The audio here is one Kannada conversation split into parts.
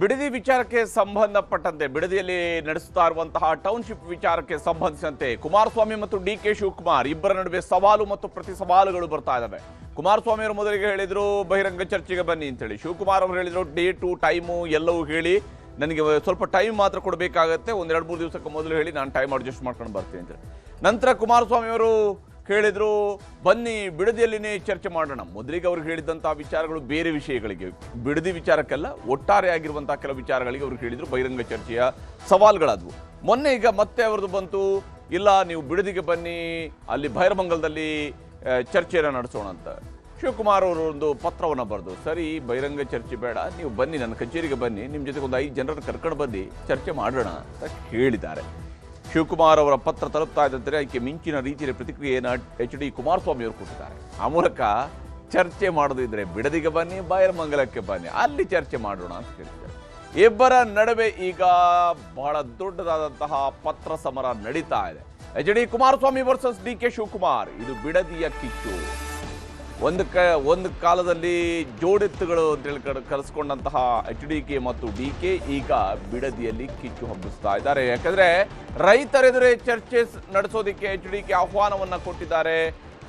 ಬಿಡದಿ ವಿಚಾರಕ್ಕೆ ಸಂಬಂಧಪಟ್ಟಂತೆ ಬಿಡದಿಯಲ್ಲಿ ನಡೆಸುತ್ತಾ ಇರುವಂತಹ ಟೌನ್ಶಿಪ್ ವಿಚಾರಕ್ಕೆ ಸಂಬಂಧಿಸಿದಂತೆ ಕುಮಾರಸ್ವಾಮಿ ಮತ್ತು ಡಿ.ಕೆ. ಶಿವಕುಮಾರ್ ಇಬ್ಬರ ನಡುವೆ ಸವಾಲು ಮತ್ತು ಪ್ರತಿ ಸವಾಲುಗಳು ಬರ್ತಾ ಇದ್ದಾವೆ. ಕುಮಾರಸ್ವಾಮಿ ಅವರು ಮೊದಲಿಗೆ ಹೇಳಿದ್ರು ಬಹಿರಂಗ ಚರ್ಚೆಗೆ ಬನ್ನಿ ಅಂತೇಳಿ. ಶಿವಕುಮಾರ್ ಅವರು ಹೇಳಿದ್ರು ಡೇಟು ಟೈಮು ಎಲ್ಲವೂ ಹೇಳಿ ನನಗೆ ಸ್ವಲ್ಪ ಟೈಮ್ ಮಾತ್ರ ಕೊಡಬೇಕಾಗತ್ತೆ, ಒಂದೆರಡು ಮೂರು ದಿವಸಕ್ಕೆ ಮೊದಲು ಹೇಳಿ ನಾನು ಟೈಮ್ ಅಡ್ಜಸ್ಟ್ ಮಾಡ್ಕೊಂಡು ಬರ್ತೀನಿ ಅಂತೇಳಿ. ನಂತರ ಕುಮಾರಸ್ವಾಮಿ ಅವರು ಹೇಳಿದ್ರು ಬನ್ನಿ ಬಿಡದಿಯಲ್ಲಿನೇ ಚರ್ಚೆ ಮಾಡೋಣ. ಮೊದಲಿಗೆ ಅವ್ರಿಗೆ ಹೇಳಿದಂತಹ ವಿಚಾರಗಳು ಬೇರೆ ವಿಷಯಗಳಿಗೆ, ಬಿಡದಿ ವಿಚಾರಕ್ಕೆಲ್ಲ ಒಟ್ಟಾರೆ ಆಗಿರುವಂತಹ ಕೆಲವು ವಿಚಾರಗಳಿಗೆ ಅವ್ರಿಗೆ ಹೇಳಿದ್ರು ಬಹಿರಂಗ ಚರ್ಚೆಯ ಸವಾಲುಗಳಾದವು. ಮೊನ್ನೆ ಈಗ ಮತ್ತೆ ಅವ್ರದ್ದು ಬಂತು, ಇಲ್ಲ ನೀವು ಬಿಡದಿಗೆ ಬನ್ನಿ, ಅಲ್ಲಿ ಬೈರಮಂಗಲದಲ್ಲಿ ಚರ್ಚೆಯನ್ನು ನಡೆಸೋಣ ಅಂತ. ಶಿವಕುಮಾರ್ ಅವರು ಒಂದು ಪತ್ರವನ್ನು ಬರೆದು, ಸರಿ ಬಹಿರಂಗ ಚರ್ಚೆ ಬೇಡ, ನೀವು ಬನ್ನಿ ನನ್ನ ಕಚೇರಿಗೆ ಬನ್ನಿ, ನಿಮ್ಮ ಜೊತೆಗೆ ಒಂದು 5 ಜನರನ್ನು ಕರ್ಕೊಂಡು ಬನ್ನಿ ಚರ್ಚೆ ಮಾಡೋಣ ಅಂತ ಹೇಳಿದ್ದಾರೆ. ಶಿವಕುಮಾರ್ ಅವರ ಪತ್ರ ತಲುಪ್ತಾ ಇದ್ದಂತೆ ಅದಕ್ಕೆ ಮಿಂಚಿನ ರೀತಿಯಲ್ಲಿ ಪ್ರತಿಕ್ರಿಯೆಯನ್ನು ಎಚ್.ಡಿ. ಕುಮಾರಸ್ವಾಮಿ ಅವರು ಕೊಟ್ಟಿದ್ದಾರೆ. ಆ ಮೂಲಕ ಚರ್ಚೆ ಮಾಡೋದಿದ್ರೆ ಬಿಡದಿಗೆ ಬನ್ನಿ, ಬೈರಮಂಗಲಕ್ಕೆ ಬನ್ನಿ, ಅಲ್ಲಿ ಚರ್ಚೆ ಮಾಡೋಣ ಅಂತ ಹೇಳ್ತಾರೆ. ಇಬ್ಬರ ನಡುವೆ ಈಗ ಬಹಳ ದೊಡ್ಡದಾದಂತಹ ಪತ್ರ ಸಮರ ನಡೀತಾ ಇದೆ. ಎಚ್.ಡಿ. ಕುಮಾರಸ್ವಾಮಿ ವರ್ಸಸ್ ಡಿ.ಕೆ. ಶಿವಕುಮಾರ್. ಇದು ಬಿಡದಿಯ ಕಿಚ್ಚು. ಒಂದು ಕಾಲದಲ್ಲಿ ಜೋಡೆತ್ತುಗಳು ಅಂತೇಳಿ ಕರೆಸ್ಕೊಂಡಂತಹ ಎಚ್.ಡಿ.ಕೆ. ಮತ್ತು ಡಿ.ಕೆ. ಈಗ ಬಿಡದಿಯಲ್ಲಿ ಕಿಚ್ಚು ಹಬ್ಬಿಸ್ತಾ ಇದ್ದಾರೆ. ಯಾಕಂದ್ರೆ ರೈತರೆದುರೇ ಚರ್ಚೆ ನಡೆಸೋದಕ್ಕೆ ಎಚ್.ಡಿ.ಕೆ. ಆಹ್ವಾನವನ್ನ ಕೊಟ್ಟಿದ್ದಾರೆ.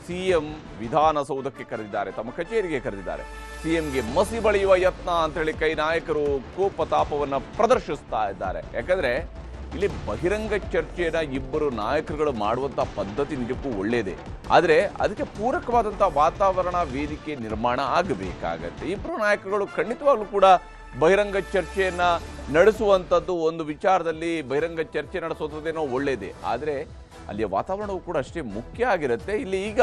ಸಿಎಂ ವಿಧಾನಸೌಧಕ್ಕೆ ಕರೆದಿದ್ದಾರೆ, ತಮ್ಮ ಕಚೇರಿಗೆ ಕರೆದಿದ್ದಾರೆ. ಸಿಎಂಗೆ ಮಸಿ ಬಳಿಯುವ ಯತ್ನ ಅಂತ ಹೇಳಿ ಕೈ ನಾಯಕರು ಕೋಪತಾಪವನ್ನ ಪ್ರದರ್ಶಿಸ್ತಾ ಇದ್ದಾರೆ. ಯಾಕಂದ್ರೆ ಇಲ್ಲಿ ಬಹಿರಂಗ ಚರ್ಚೆಯನ್ನು ಇಬ್ಬರು ನಾಯಕರುಗಳು ಮಾಡುವಂಥ ಪದ್ಧತಿ ನಿಜಕ್ಕೂ ಒಳ್ಳೆಯದೇ, ಆದರೆ ಅದಕ್ಕೆ ಪೂರಕವಾದಂಥ ವಾತಾವರಣ ವೇದಿಕೆ ನಿರ್ಮಾಣ ಆಗಬೇಕಾಗತ್ತೆ. ಇಬ್ಬರು ನಾಯಕರುಗಳು ಖಂಡಿತವಾಗ್ಲೂ ಕೂಡ ಬಹಿರಂಗ ಚರ್ಚೆಯನ್ನು ನಡೆಸುವಂಥದ್ದು ಒಂದು ವಿಚಾರದಲ್ಲಿ ಬಹಿರಂಗ ಚರ್ಚೆ ನಡೆಸೋದೇನೋ ಒಳ್ಳೆಯದೇ, ಆದರೆ ಅಲ್ಲಿಯ ವಾತಾವರಣವು ಕೂಡ ಅಷ್ಟೇ ಮುಖ್ಯ ಆಗಿರುತ್ತೆ. ಇಲ್ಲಿ ಈಗ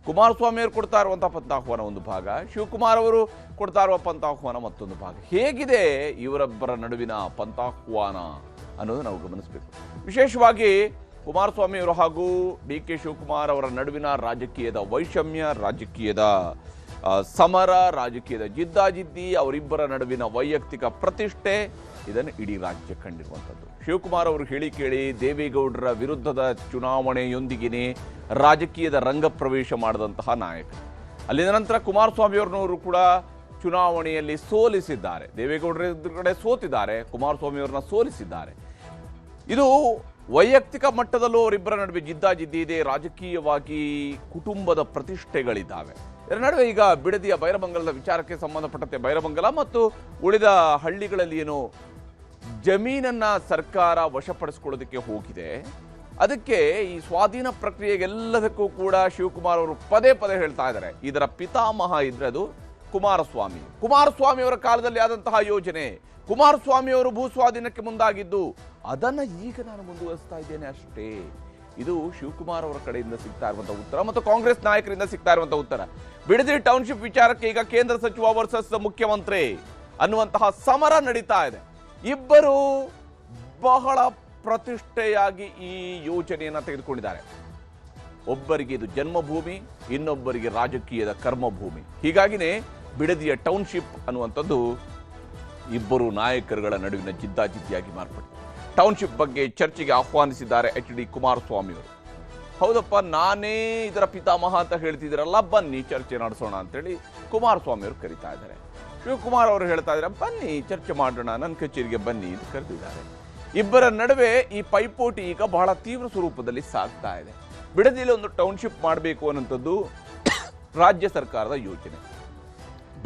ಕುಮಾರಸ್ವಾಮಿ ಅವರು ಕೊಡ್ತಾ ಇರುವಂಥ ಪಂಥಾಹ್ವಾನ ಒಂದು ಭಾಗ, ಶಿವಕುಮಾರ್ ಅವರು ಕೊಡ್ತಾ ಇರುವ ಪಂಥಾಹ್ವಾನ ಮತ್ತೊಂದು ಭಾಗ. ಹೇಗಿದೆ ಇವರೊಬ್ಬರ ನಡುವಿನ ಪಂಥಾಹ್ವಾನ ಅನ್ನೋದು ನಾವು ಗಮನಿಸಬೇಕು. ವಿಶೇಷವಾಗಿ ಕುಮಾರಸ್ವಾಮಿ ಅವರು ಹಾಗೂ ಡಿ.ಕೆ. ಶಿವಕುಮಾರ್ ಅವರ ನಡುವಿನ ರಾಜಕೀಯದ ವೈಷಮ್ಯ, ರಾಜಕೀಯದ ಸಮರ, ರಾಜಕೀಯದ ಜಿದ್ದಾಜಿದ್ದಿ, ಅವರಿಬ್ಬರ ನಡುವಿನ ವೈಯಕ್ತಿಕ ಪ್ರತಿಷ್ಠೆ, ಇದನ್ನು ಇಡೀ ರಾಜ್ಯ ಕಂಡಿರುವಂಥದ್ದು. ಶಿವಕುಮಾರ್ ಅವರು ಹೇಳಿ ಕೇಳಿ ದೇವೇಗೌಡರ ವಿರುದ್ಧದ ಚುನಾವಣೆಯೊಂದಿಗೆ ರಾಜಕೀಯದ ರಂಗ ಪ್ರವೇಶ ಮಾಡಿದಂತಹ ನಾಯಕ. ಅಲ್ಲಿನ ನಂತರ ಕುಮಾರಸ್ವಾಮಿ ಅವ್ರನ್ನವರು ಕೂಡ ಚುನಾವಣೆಯಲ್ಲಿ ಸೋಲಿಸಿದ್ದಾರೆ. ದೇವೇಗೌಡರ ಎದುರುಗಡೆ ಸೋತಿದ್ದಾರೆ, ಕುಮಾರಸ್ವಾಮಿ ಅವರನ್ನ ಸೋಲಿಸಿದ್ದಾರೆ. ಇದು ವೈಯಕ್ತಿಕ ಮಟ್ಟದಲ್ಲೂ ಅವರಿಬ್ಬರ ನಡುವೆ ಜಿದ್ದಾಜಿದ್ದಿ ಇದೆ, ರಾಜಕೀಯವಾಗಿ ಕುಟುಂಬದ ಪ್ರತಿಷ್ಠೆಗಳಿದ್ದಾವೆ. ಇದರ ನಡುವೆ ಈಗ ಬಿಡದಿಯ ಬೈರಮಂಗಲದ ವಿಚಾರಕ್ಕೆ ಸಂಬಂಧಪಟ್ಟಂತೆ ಬೈರಮಂಗಲ ಮತ್ತು ಉಳಿದ ಹಳ್ಳಿಗಳಲ್ಲಿ ಏನು ಜಮೀನನ್ನ ಸರ್ಕಾರ ವಶಪಡಿಸಿಕೊಳ್ಳೋದಕ್ಕೆ ಹೋಗಿದೆ, ಅದಕ್ಕೆ ಈ ಸ್ವಾಧೀನ ಪ್ರಕ್ರಿಯೆಗೆಲ್ಲದಕ್ಕೂ ಕೂಡ ಶಿವಕುಮಾರ್ ಅವರು ಪದೇ ಪದೇ ಹೇಳ್ತಾ ಇದ್ದಾರೆ, ಇದರ ಪಿತಾಮಹ ಇದ್ರೆ ಅದು ಕುಮಾರಸ್ವಾಮಿ ಅವರ ಕಾಲದಲ್ಲಿ ಆದಂತಹ ಯೋಜನೆ, ಕುಮಾರಸ್ವಾಮಿ ಅವರು ಭೂ ಸ್ವಾಧೀನಕ್ಕೆ ಮುಂದಾಗಿದ್ದು, ಅದನ್ನ ಈಗ ನಾನು ಮುಂದುವರಿಸ್ತಾ ಇದ್ದೇನೆ ಅಷ್ಟೇ. ಇದು ಶಿವಕುಮಾರ್ ಅವರ ಕಡೆಯಿಂದ ಸಿಗ್ತಾ ಇರುವಂತಹ ಉತ್ತರ ಮತ್ತು ಕಾಂಗ್ರೆಸ್ ನಾಯಕರಿಂದ ಸಿಗ್ತಾ ಇರುವಂತಹ ಉತ್ತರ. ಬಿಡದಿ ಟೌನ್ಶಿಪ್ ವಿಚಾರಕ್ಕೆ ಈಗ ಕೇಂದ್ರ ಸಚಿವ ವರ್ಸಸ್ ಮುಖ್ಯಮಂತ್ರಿ ಅನ್ನುವಂತಹ ಸಮರ ನಡೀತಾ ಇದೆ. ಇಬ್ಬರು ಬಹಳ ಪ್ರತಿಷ್ಠೆಯಾಗಿ ಈ ಯೋಜನೆಯನ್ನ ತೆಗೆದುಕೊಂಡಿದ್ದಾರೆ. ಒಬ್ಬರಿಗೆ ಇದು ಜನ್ಮಭೂಮಿ, ಇನ್ನೊಬ್ಬರಿಗೆ ರಾಜಕೀಯದ ಕರ್ಮಭೂಮಿ. ಹೀಗಾಗಿನೇ ಬಿಡದಿಯ ಟೌನ್ಶಿಪ್ ಅನ್ನುವಂಥದ್ದು ಇಬ್ಬರು ನಾಯಕರುಗಳ ನಡುವಿನ ಜಿದ್ದಾಜಿದ್ದಿಯಾಗಿ ಮಾರ್ಪಟ್ಟಿದೆ. ಟೌನ್ಶಿಪ್ ಬಗ್ಗೆ ಚರ್ಚೆಗೆ ಆಹ್ವಾನಿಸಿದ್ದಾರೆ ಎಚ್.ಡಿ. ಕುಮಾರಸ್ವಾಮಿ ಅವರು. ಹೌದಪ್ಪ, ನಾನೇ ಇದರ ಪಿತಾಮಹ ಅಂತ ಹೇಳ್ತಿದ್ದೀರಲ್ಲ, ಬನ್ನಿ ಚರ್ಚೆ ನಡೆಸೋಣ ಅಂತೇಳಿ ಕುಮಾರಸ್ವಾಮಿ ಅವರು ಕರೀತಾ ಇದ್ದಾರೆ. ಶಿವಕುಮಾರ್ ಅವರು ಹೇಳ್ತಾ ಇದ್ದಾರೆ, ಬನ್ನಿ ಚರ್ಚೆ ಮಾಡೋಣ, ನನ್ನ ಕಚೇರಿಗೆ ಬನ್ನಿ ಅಂತ ಕರೆದಿದ್ದಾರೆ. ಇಬ್ಬರ ನಡುವೆ ಈ ಪೈಪೋಟಿ ಈಗ ಬಹಳ ತೀವ್ರ ಸ್ವರೂಪದಲ್ಲಿ ಸಾಗ್ತಾ ಇದೆ. ಬಿಡದಿಯಲ್ಲಿ ಒಂದು ಟೌನ್ಶಿಪ್ ಮಾಡಬೇಕು ಅನ್ನೋಂಥದ್ದು ರಾಜ್ಯ ಸರ್ಕಾರದ ಯೋಜನೆ.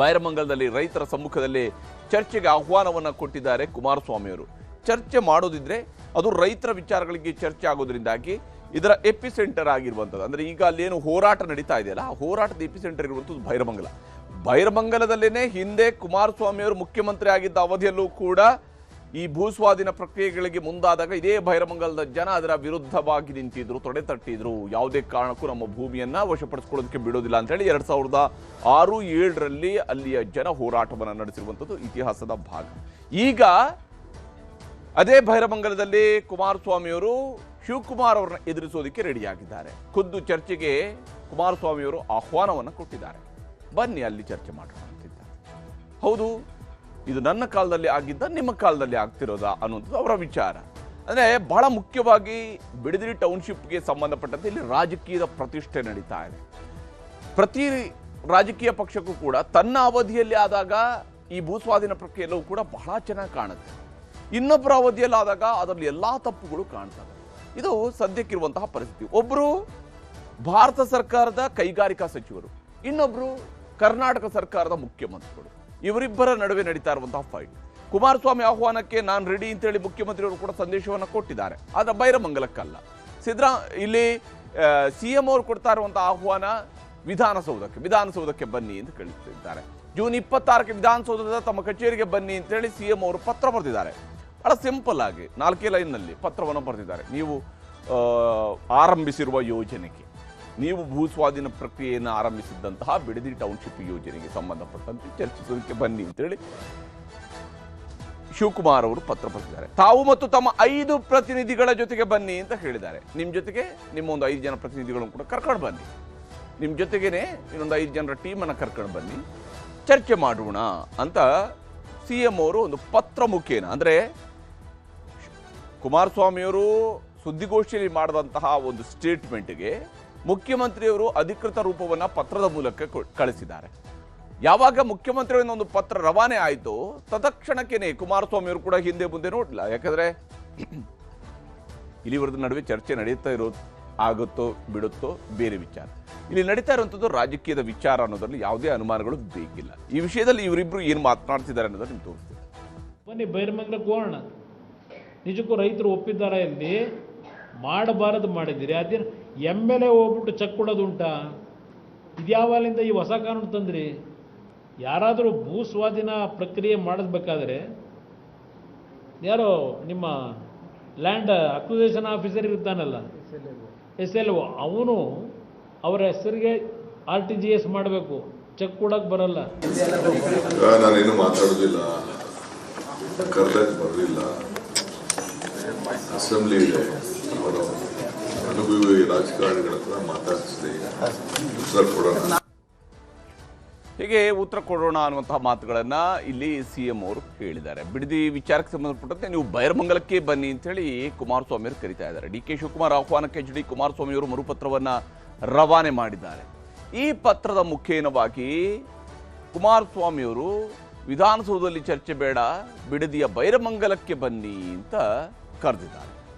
ಬೈರಮಂಗಲದಲ್ಲಿ ರೈತರ ಸಮ್ಮುಖದಲ್ಲಿ ಚರ್ಚೆಗೆ ಆಹ್ವಾನವನ್ನು ಕೊಟ್ಟಿದ್ದಾರೆ ಕುಮಾರಸ್ವಾಮಿ ಅವರು. ಚರ್ಚೆ ಮಾಡೋದಿದ್ರೆ ಅದು ರೈತರ ವಿಚಾರಗಳಿಗೆ ಚರ್ಚೆ ಆಗೋದ್ರಿಂದಾಗಿ ಇದರ ಎಪಿಸೆಂಟರ್ ಆಗಿರುವಂಥದ್ದು, ಅಂದರೆ ಈಗ ಅಲ್ಲೇನು ಹೋರಾಟ ನಡೀತಾ ಇದೆಯಲ್ಲ, ಆ ಹೋರಾಟದ ಎಪಿಸೆಂಟರ್ ಇರುವಂಥದ್ದು ಬೈರಮಂಗಲ. ಬೈರಮಂಗಲದಲ್ಲೇನೆ ಹಿಂದೆ ಕುಮಾರಸ್ವಾಮಿ ಅವರು ಮುಖ್ಯಮಂತ್ರಿ ಆಗಿದ್ದ ಅವಧಿಯಲ್ಲೂ ಕೂಡ ಈ ಭೂಸ್ವಾಧೀನ ಪ್ರಕ್ರಿಯೆಗಳಿಗೆ ಮುಂದಾದಾಗ ಇದೇ ಬೈರಮಂಗಲದ ಜನ ಅದರ ವಿರುದ್ಧವಾಗಿ ನಿಂತಿದ್ರು, ತೊಡೆ ತಟ್ಟಿದ್ರು. ಯಾವುದೇ ಕಾರಣಕ್ಕೂ ನಮ್ಮ ಭೂಮಿಯನ್ನ ವಶಪಡಿಸ್ಕೊಳ್ಳೋದಕ್ಕೆ ಬಿಡೋದಿಲ್ಲ ಅಂತ ಹೇಳಿ 2006-07ರಲ್ಲಿ ಅಲ್ಲಿಯ ಜನ ಹೋರಾಟವನ್ನು ನಡೆಸಿರುವಂಥದ್ದು ಇತಿಹಾಸದ ಭಾಗ. ಈಗ ಅದೇ ಬೈರಮಂಗಲದಲ್ಲಿ ಕುಮಾರಸ್ವಾಮಿ ಅವರು ಶಿವಕುಮಾರ್ ಅವರನ್ನ ಎದುರಿಸೋದಕ್ಕೆ ರೆಡಿಯಾಗಿದ್ದಾರೆ. ಖುದ್ದು ಚರ್ಚೆಗೆ ಕುಮಾರಸ್ವಾಮಿ ಅವರು ಆಹ್ವಾನವನ್ನು ಕೊಟ್ಟಿದ್ದಾರೆ, ಬನ್ನಿ ಅಲ್ಲಿ ಚರ್ಚೆ ಮಾಡೋಣ ಅಂತಿದ್ದಾರೆ. ಹೌದು, ಇದು ನನ್ನ ಕಾಲದಲ್ಲಿ ಆಗಿದ್ದ, ನಿಮ್ಮ ಕಾಲದಲ್ಲಿ ಆಗ್ತಿರೋದಾ ಅನ್ನುವಂಥದ್ದು ಅವರ ವಿಚಾರ. ಅಂದರೆ ಬಹಳ ಮುಖ್ಯವಾಗಿ ಬಿಡದಿ ಟೌನ್ಶಿಪ್ಗೆ ಸಂಬಂಧಪಟ್ಟಂತೆ ಇಲ್ಲಿ ರಾಜಕೀಯದ ಪ್ರತಿಷ್ಠೆ ನಡೀತಾ ಇದೆ. ಪ್ರತಿ ರಾಜಕೀಯ ಪಕ್ಷಕ್ಕೂ ಕೂಡ ತನ್ನ ಅವಧಿಯಲ್ಲಿ ಆದಾಗ ಈ ಭೂಸ್ವಾಧೀನ ಪ್ರಕ್ರಿಯೆ ಎಲ್ಲವೂ ಕೂಡ ಬಹಳ ಚೆನ್ನಾಗಿ ಕಾಣುತ್ತೆ. ಇನ್ನೊಬ್ಬರ ಅವಧಿಯಲ್ಲಾದಾಗ ಅದರಲ್ಲಿ ಎಲ್ಲ ತಪ್ಪುಗಳು ಕಾಣ್ತವೆ. ಇದು ಸದ್ಯಕ್ಕಿರುವಂತಹ ಪರಿಸ್ಥಿತಿ. ಒಬ್ಬರು ಭಾರತ ಸರ್ಕಾರದ ಕೈಗಾರಿಕಾ ಸಚಿವರು, ಇನ್ನೊಬ್ಬರು ಕರ್ನಾಟಕ ಸರ್ಕಾರದ ಮುಖ್ಯಮಂತ್ರಿಗಳು. ಇವರಿಬ್ಬರ ನಡುವೆ ನಡೀತಾ ಇರುವಂತಹ ಫೈಟ್. ಕುಮಾರಸ್ವಾಮಿ ಆಹ್ವಾನಕ್ಕೆ ನಾನು ರೆಡಿ ಅಂತೇಳಿ ಮುಖ್ಯಮಂತ್ರಿಗಳು ಕೂಡ ಸಂದೇಶವನ್ನು ಕೊಟ್ಟಿದ್ದಾರೆ, ಆದರೆ ಬೈರಮಂಗಲಕ್ಕಲ್ಲ. ಇಲ್ಲಿ ಸಿಎಂ ಅವರು ಕೊಡ್ತಾ ಇರುವಂತಹ ಆಹ್ವಾನ ವಿಧಾನಸೌಧಕ್ಕೆ ಬನ್ನಿ ಅಂತ ಕಳಿಸಿದ್ದಾರೆ. ಜೂನ್ 26ಕ್ಕೆ ವಿಧಾನಸೌಧದ ತಮ್ಮ ಕಚೇರಿಗೆ ಬನ್ನಿ ಅಂತೇಳಿ ಸಿಎಂ ಅವರು ಪತ್ರ ಬರೆದಿದ್ದಾರೆ. ಬಹಳ ಸಿಂಪಲ್ ಆಗಿ 4 ಲೈನ್ನಲ್ಲಿ ಪತ್ರವನ್ನು ಬರೆದಿದ್ದಾರೆ. ನೀವು ಆರಂಭಿಸಿರುವ ಯೋಜನೆಗೆ, ನೀವು ಭೂಸ್ವಾಧೀನ ಪ್ರಕ್ರಿಯೆಯನ್ನು ಆರಂಭಿಸಿದ್ದಂತಹ ಬಿಡದಿ ಟೌನ್ಶಿಪ್ ಯೋಜನೆಗೆ ಸಂಬಂಧಪಟ್ಟಂತೆ ಚರ್ಚಿಸೋದಕ್ಕೆ ಬನ್ನಿ ಅಂತೇಳಿ ಶಿವಕುಮಾರ್ ಅವರು ಪತ್ರ ಬರೆದಿದ್ದಾರೆ. ತಾವು ಮತ್ತು ತಮ್ಮ 5 ಪ್ರತಿನಿಧಿಗಳ ಜೊತೆಗೆ ಬನ್ನಿ ಅಂತ ಹೇಳಿದ್ದಾರೆ. ನಿಮ್ಮ ಜೊತೆಗೆ ನಿಮ್ಮ ಒಂದು 5 ಜನ ಪ್ರತಿನಿಧಿಗಳನ್ನು ಕೂಡ ಕರ್ಕೊಂಡು ಬನ್ನಿ, ನಿಮ್ಮ ಜೊತೆಗೇನೆ ಇನ್ನೊಂದು 5 ಜನರ ಟೀಮನ್ನು ಕರ್ಕೊಂಡು ಬನ್ನಿ, ಚರ್ಚೆ ಮಾಡೋಣ ಅಂತ ಸಿಎಂ ಅವರು ಒಂದು ಪತ್ರ ಮುಖೇನ, ಅಂದರೆ ಕುಮಾರಸ್ವಾಮಿಯವರು ಸುದ್ದಿಗೋಷ್ಠಿಯಲ್ಲಿ ಮಾಡಿದಂತಹ ಒಂದು ಸ್ಟೇಟ್ಮೆಂಟ್ಗೆ ಮುಖ್ಯಮಂತ್ರಿಯವರು ಅಧಿಕೃತ ರೂಪವನ್ನು ಪತ್ರದ ಮೂಲಕ ಕಳಿಸಿದ್ದಾರೆ. ಯಾವಾಗ ಮುಖ್ಯಮಂತ್ರಿಯವರಿಂದ ಒಂದು ಪತ್ರ ರವಾನೆ ಆಯಿತು, ತತ್ಕ್ಷಣಕ್ಕೇನೆ ಕುಮಾರಸ್ವಾಮಿಯವರು ಕೂಡ ಹಿಂದೆ ಮುಂದೆ ನೋಡಲಿಲ್ಲ. ಯಾಕಂದರೆ ಇಲ್ಲಿವರೆದ ನಡುವೆ ಚರ್ಚೆ ನಡೀತಾ ಇರೋದು, ಆಗುತ್ತೋ ಬಿಡುತ್ತೋ ಬೇರೆ ವಿಚಾರ. ಇಲ್ಲಿ ನಡೀತಾ ಇರುವಂಥದ್ದು ರಾಜಕೀಯದ ವಿಚಾರ ಅನ್ನೋದ್ರಲ್ಲಿ ಯಾವುದೇ ಅನುಮಾನಗಳು ಬೇಕಿಲ್ಲ. ಈ ವಿಷಯದಲ್ಲಿ ಇವರಿಬ್ರು ಏನು ಮಾತನಾಡ್ತಿದ್ದಾರೆ ಅನ್ನೋದನ್ನು ನಿಮ್ಗೆ ತೋರಿಸ್ತೀವಿ. ಬನ್ನಿ ಬೈರಮಂಗಲಕ್ಕೆ ಹೋಗೋಣ. ನಿಜಕ್ಕೂ ರೈತರು ಒಪ್ಪಿದ್ದಾರೆ ಇಲ್ಲಿ, ಮಾಡಬಾರದು ಮಾಡಿದ್ದೀರಿ. ಅದೇನು MLA ಹೋಗ್ಬಿಟ್ಟು ಚೆಕ್ ಕೊಡೋದು ಉಂಟಾ? ಇದ್ಯಾವಾಲಿಂದ ಈ ಹೊಸ ಕಾನೂನು ತಂದ್ರಿ? ಯಾರಾದರೂ ಭೂ ಸ್ವಾಧೀನ ಪ್ರಕ್ರಿಯೆ ಮಾಡಿಸ್ಬೇಕಾದ್ರೆ ಯಾರೋ ನಿಮ್ಮ ಲ್ಯಾಂಡ್ ಅಕ್ವಿಸೇಷನ್ ಆಫೀಸರ್ ಇರ್ತಾನಲ್ಲ, SLO, ಅವನು ಅವರ ಹೆಸರಿಗೆ RTGS ಮಾಡಬೇಕು, ಚೆಕ್ ಕೊಡಕ್ಕೆ ಬರಲ್ಲ. ನಾನೇನು ಮಾತಾಡೋದಿಲ್ಲ, ಕರೆದಾಗ ಬರಲಿಲ್ಲ. ಅಸೆಂಬ್ಲಿ ಇದೆ, ಅವರು ಅನುಭವಿ ರಾಜಕಾರಣಿಗಳ ಹತ್ರ ಮಾತಾಡಿಸಿದೆ, ಉತ್ತರ ಕೊಡೋಣ, ಹೀಗೆ ಉತ್ತರ ಕೊಡೋಣ ಅನ್ನುವಂತಹ ಮಾತುಗಳನ್ನ ಇಲ್ಲಿ ಸಿಎಂ ಅವರು ಹೇಳಿದ್ದಾರೆ. ಬಿಡದಿ ವಿಚಾರಕ್ಕೆ ಸಂಬಂಧಪಟ್ಟಂತೆ ನೀವು ಬೈರಮಂಗಲಕ್ಕೆ ಬನ್ನಿ ಅಂತೇಳಿ ಕುಮಾರಸ್ವಾಮಿ ಅವರು ಕರೀತಾ ಇದ್ದಾರೆ. DK ಶಿವಕುಮಾರ್ ಆಹ್ವಾನಕ್ಕೆ HD ಕುಮಾರಸ್ವಾಮಿ ಅವರು ಮರುಪತ್ರವನ್ನ ರವಾನೆ ಮಾಡಿದ್ದಾರೆ. ಈ ಪತ್ರದ ಮುಖೇನವಾಗಿ ಕುಮಾರಸ್ವಾಮಿ ಅವರು ವಿಧಾನಸೌಧದಲ್ಲಿ ಚರ್ಚೆ ಬೇಡ, ಬಿಡದಿಯ ಬೈರಮಂಗಲಕ್ಕೆ ಬನ್ನಿ ಅಂತ ಕರೆದಿದ್ದಾರೆ.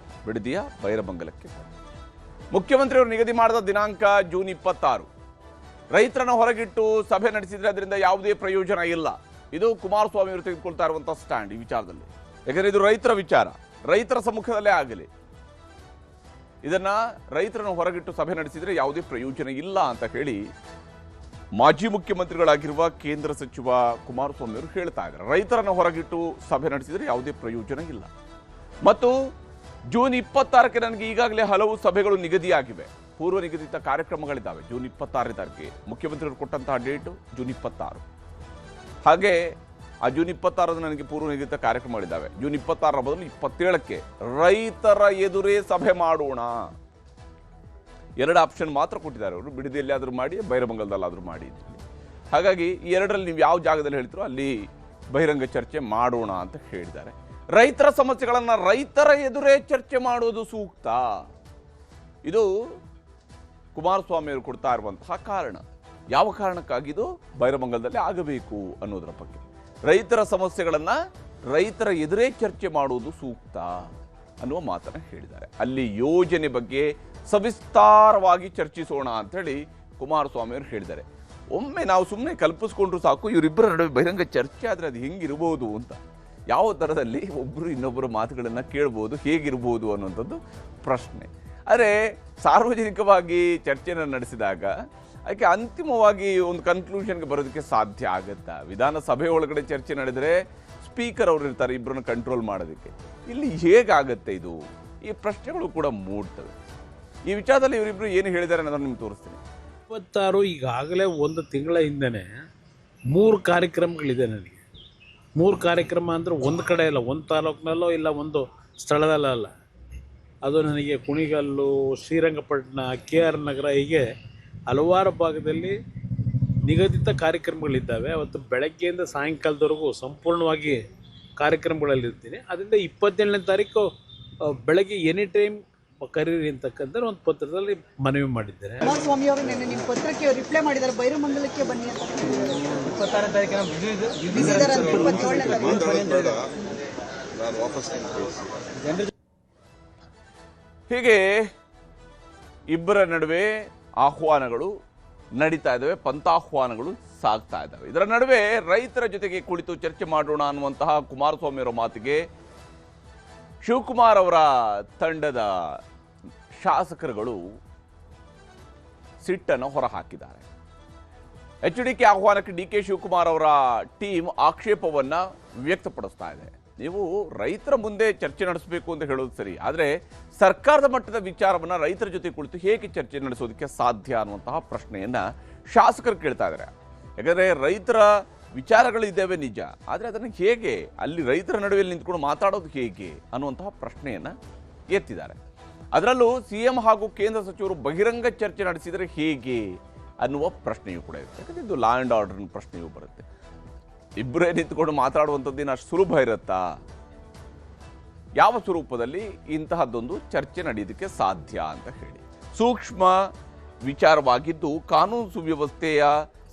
ಬಿಡದಿಯ ಬೈರಮಂಗಲಕ್ಕೆ ಬನ್ನಿ. ಮುಖ್ಯಮಂತ್ರಿಯವರು ನಿಗದಿ ಮಾಡಿದ ದಿನಾಂಕ ಜೂನ್ 26. ರೈತರನ್ನ ಹೊರಗಿಟ್ಟು ಸಭೆ ನಡೆಸಿದ್ರೆ ಅದರಿಂದ ಯಾವುದೇ ಪ್ರಯೋಜನ ಇಲ್ಲ. ಇದು ಕುಮಾರಸ್ವಾಮಿ ಅವರು ತೆಗೆದುಕೊಳ್ತಾ ಇರುವಂತಹ ಸ್ಟ್ಯಾಂಡ್ ಈ ವಿಚಾರದಲ್ಲಿ. ಯಾಕಂದ್ರೆ ಇದು ರೈತರ ವಿಚಾರ, ರೈತರ ಸಮ್ಮುಖದಲ್ಲೇ ಆಗಲಿ. ಇದನ್ನ ರೈತರನ್ನು ಹೊರಗಿಟ್ಟು ಸಭೆ ನಡೆಸಿದ್ರೆ ಯಾವುದೇ ಪ್ರಯೋಜನ ಇಲ್ಲ ಅಂತ ಹೇಳಿ ಮಾಜಿ ಮುಖ್ಯಮಂತ್ರಿಗಳಾಗಿರುವ ಕೇಂದ್ರ ಸಚಿವ ಕುಮಾರಸ್ವಾಮಿ ಅವರು ಹೇಳ್ತಾ ಇದ್ದಾರೆ. ರೈತರನ್ನು ಹೊರಗಿಟ್ಟು ಸಭೆ ನಡೆಸಿದ್ರೆ ಯಾವುದೇ ಪ್ರಯೋಜನ ಇಲ್ಲ. ಮತ್ತು ಜೂನ್ 26ಕ್ಕೆ ನನಗೆ ಈಗಾಗಲೇ ಹಲವು ಸಭೆಗಳು ನಿಗದಿಯಾಗಿವೆ, ಪೂರ್ವ ನಿಗದಿತ ಕಾರ್ಯಕ್ರಮಗಳಿದ್ದಾವೆ. ಜೂನ್ 26 ತಾರೀಕಿಗೆ ಮುಖ್ಯಮಂತ್ರಿಗಳು ಕೊಟ್ಟಂತಹ ಡೇಟು ಜೂನ್ 26. ಹಾಗೆ ಆ ಜೂನ್ 26 ನನಗೆ ಪೂರ್ವ ನಿಗದಿತ ಕಾರ್ಯಕ್ರಮಗಳಿದ್ದಾವೆ. ಜೂನ್ 26 ಬದಲು 27ಕ್ಕೆ ರೈತರ ಎದುರೇ ಸಭೆ ಮಾಡೋಣ. 2 ಆಪ್ಷನ್ ಮಾತ್ರ ಕೊಟ್ಟಿದ್ದಾರೆ ಅವರು, ಬಿಡದಿಯಲ್ಲಾದರೂ ಮಾಡಿ, ಬೈರಮಂಗಲದಲ್ಲಾದರೂ ಮಾಡಿ ಅಂತ. ಹಾಗಾಗಿ ಈ 2ರಲ್ಲಿ ನೀವು ಯಾವ ಜಾಗದಲ್ಲಿ ಹೇಳ್ತೀರೋ ಅಲ್ಲಿ ಬಹಿರಂಗ ಚರ್ಚೆ ಮಾಡೋಣ ಅಂತ ಹೇಳಿದ್ದಾರೆ. ರೈತರ ಸಮಸ್ಯೆಗಳನ್ನು ರೈತರ ಎದುರೇ ಚರ್ಚೆ ಮಾಡೋದು ಸೂಕ್ತ. ಇದು ಕುಮಾರಸ್ವಾಮಿ ಅವರು ಕೊಡ್ತಾ ಇರುವಂತಹ ಕಾರಣ. ಯಾವ ಕಾರಣಕ್ಕಾಗಿದು ಬೈರಮಂಗಲದಲ್ಲಿ ಆಗಬೇಕು ಅನ್ನೋದರ ಬಗ್ಗೆ, ರೈತರ ಸಮಸ್ಯೆಗಳನ್ನು ರೈತರ ಎದುರೇ ಚರ್ಚೆ ಮಾಡುವುದು ಸೂಕ್ತ ಅನ್ನುವ ಮಾತನ್ನು ಹೇಳಿದ್ದಾರೆ. ಅಲ್ಲಿ ಯೋಜನೆ ಬಗ್ಗೆ ಸವಿಸ್ತಾರವಾಗಿ ಚರ್ಚಿಸೋಣ ಅಂತೇಳಿ ಕುಮಾರಸ್ವಾಮಿ ಅವರು ಹೇಳಿದ್ದಾರೆ. ಒಮ್ಮೆ ನಾವು ಸುಮ್ಮನೆ ಕಲ್ಪಿಸ್ಕೊಂಡ್ರು ಸಾಕು, ಇವರಿಬ್ಬರ ನಡುವೆ ಬಹಿರಂಗ ಚರ್ಚೆ ಆದರೆ ಅದು ಹೆಂಗಿರ್ಬೋದು ಅಂತ, ಯಾವ ಥರದಲ್ಲಿ ಒಬ್ಬರು ಇನ್ನೊಬ್ಬರ ಮಾತುಗಳನ್ನು ಕೇಳ್ಬೋದು, ಹೇಗಿರ್ಬೋದು ಅನ್ನುವಂಥದ್ದು ಪ್ರಶ್ನೆ. ಆದರೆ ಸಾರ್ವಜನಿಕವಾಗಿ ಚರ್ಚೆಯನ್ನು ನಡೆಸಿದಾಗ ಅದಕ್ಕೆ ಅಂತಿಮವಾಗಿ ಒಂದು ಕನ್ಕ್ಲೂಷನ್ಗೆ ಬರೋದಕ್ಕೆ ಸಾಧ್ಯ ಆಗುತ್ತಾ? ವಿಧಾನಸಭೆ ಒಳಗಡೆ ಚರ್ಚೆ ನಡೆದರೆ ಸ್ಪೀಕರ್ ಅವರು ಇರ್ತಾರೆ ಇಬ್ಬರನ್ನು ಕಂಟ್ರೋಲ್ ಮಾಡೋದಕ್ಕೆ. ಇಲ್ಲಿ ಹೇಗಾಗತ್ತೆ ಇದು? ಈ ಪ್ರಶ್ನೆಗಳು ಕೂಡ ಮೂಡ್ತವೆ. ಈ ವಿಚಾರದಲ್ಲಿ ಇವರಿಬ್ಬರು ಏನು ಹೇಳಿದ್ದಾರೆ ಅನ್ನೋದನ್ನು ನಿಮ್ಗೆ ತೋರಿಸ್ತೀನಿ. 26 ಈಗಾಗಲೇ 1 ತಿಂಗಳ ಹಿಂದೆನೇ 3 ಕಾರ್ಯಕ್ರಮಗಳಿದೆ ನನಗೆ. 3 ಕಾರ್ಯಕ್ರಮ ಅಂದರೆ ಒಂದು ಕಡೆ ಇಲ್ಲ, ಒಂದು ತಾಲೂಕಿನಲ್ಲೋ ಇಲ್ಲ ಒಂದು ಸ್ಥಳದಲ್ಲ. ಅದು ನನಗೆ ಕುಣಿಗಲ್ಲು, ಶ್ರೀರಂಗಪಟ್ಟಣ, KR ನಗರ, ಹೀಗೆ ಹಲವಾರು ಭಾಗದಲ್ಲಿ ನಿಗದಿತ ಕಾರ್ಯಕ್ರಮಗಳಿದ್ದಾವೆ. ಅವತ್ತು ಬೆಳಗ್ಗೆಯಿಂದ ಸಾಯಂಕಾಲದವರೆಗೂ ಸಂಪೂರ್ಣವಾಗಿ ಕಾರ್ಯಕ್ರಮಗಳಲ್ಲಿರ್ತೀನಿ. ಅದರಿಂದ 27ನೇ ತಾರೀಕು ಬೆಳಗ್ಗೆ ಎನಿ ಟೈಮ್ ಕರೀರಿ ಅಂತಕ್ಕಂಥ ಒಂದು ಪತ್ರದಲ್ಲಿ ಮನವಿ ಮಾಡಿದ್ದೇನೆ. ಕುಮಾರಸ್ವಾಮಿ ಅವರು ನಿನ್ನೆ ನಿಮ್ಮ ಪತ್ರಕ್ಕೆ ರಿಪ್ಲೈ ಮಾಡಿದ್ದಾರೆ, ಬೈರಮಂಗಲಕ್ಕೆ ಬನ್ನಿ ಅಂತ. 26ನೇ ತಾರೀಕಿನ ನಾನು ವಾಪಸ್ ಹೀಗೆ ಇಬ್ಬರ ನಡುವೆ ಆಹ್ವಾನಗಳು ನಡೀತಾ ಇದ್ದಾವೆ, ಪಂಥಾಹ್ವಾನಗಳು ಸಾಗ್ತಾ ಇದ್ದಾವೆ. ಇದರ ನಡುವೆ ರೈತರ ಜೊತೆಗೆ ಕುಳಿತು ಚರ್ಚೆ ಮಾಡೋಣ ಅನ್ನುವಂತಹ ಕುಮಾರಸ್ವಾಮಿ ಅವರ ಮಾತಿಗೆ ಶಿವಕುಮಾರ್ ಅವರ ತಂಡದ ಶಾಸಕರುಗಳು ಸಿಟ್ಟನ್ನು ಹೊರಹಾಕಿದ್ದಾರೆ. HDK ಆಹ್ವಾನಕ್ಕೆ DK ಶಿವಕುಮಾರ್ ಅವರ ಟೀಮ್ ಆಕ್ಷೇಪವನ್ನ ವ್ಯಕ್ತಪಡಿಸ್ತಾ ಇದೆ. ನೀವು ರೈತರ ಮುಂದೆ ಚರ್ಚೆ ನಡೆಸಬೇಕು ಅಂತ ಹೇಳೋದು ಸರಿ, ಆದರೆ ಸರ್ಕಾರದ ಮಟ್ಟದ ವಿಚಾರವನ್ನ ರೈತರ ಜೊತೆ ಕುಳಿತು ಹೇಗೆ ಚರ್ಚೆ ನಡೆಸೋದಕ್ಕೆ ಸಾಧ್ಯ ಅನ್ನುವಂತಹ ಪ್ರಶ್ನೆಯನ್ನ ಶಾಸಕರು ಕೇಳ್ತಾ ಇದ್ದಾರೆ. ಯಾಕಂದ್ರೆ ರೈತರ ವಿಚಾರಗಳಿದ್ದಾವೆ ನಿಜ, ಆದರೆ ಅದನ್ನು ಹೇಗೆ ಅಲ್ಲಿ ರೈತರ ನಡುವೆ ನಿಂತ್ಕೊಂಡು ಮಾತಾಡೋದು ಹೇಗೆ ಅನ್ನುವಂತಹ ಪ್ರಶ್ನೆಯನ್ನ ಎತ್ತಿದ್ದಾರೆ. ಅದರಲ್ಲೂ CM ಹಾಗೂ ಕೇಂದ್ರ ಸಚಿವರು ಬಹಿರಂಗ ಚರ್ಚೆ ನಡೆಸಿದರೆ ಹೇಗೆ ಅನ್ನುವ ಪ್ರಶ್ನೆಯೂ ಕೂಡ ಇರುತ್ತೆ. ಯಾಕಂದ್ರೆ ಇದು ಲಾ ಆ್ಯಂಡ್ ಆರ್ಡರ್ನ ಪ್ರಶ್ನೆಯೂ ಬರುತ್ತೆ. ಇಬ್ಬರೇ ನಿಂತ್ಕೊಂಡು ಮಾತಾಡುವಂಥದ್ದೇನು ಅಷ್ಟು ಸುಲಭ ಇರುತ್ತಾ? ಯಾವ ಸ್ವರೂಪದಲ್ಲಿ ಇಂತಹದ್ದೊಂದು ಚರ್ಚೆ ನಡೆಯೋದಕ್ಕೆ ಸಾಧ್ಯ ಅಂತ ಹೇಳಿ ಸೂಕ್ಷ್ಮ ವಿಚಾರವಾಗಿದ್ದು ಕಾನೂನು ಸುವ್ಯವಸ್ಥೆಯ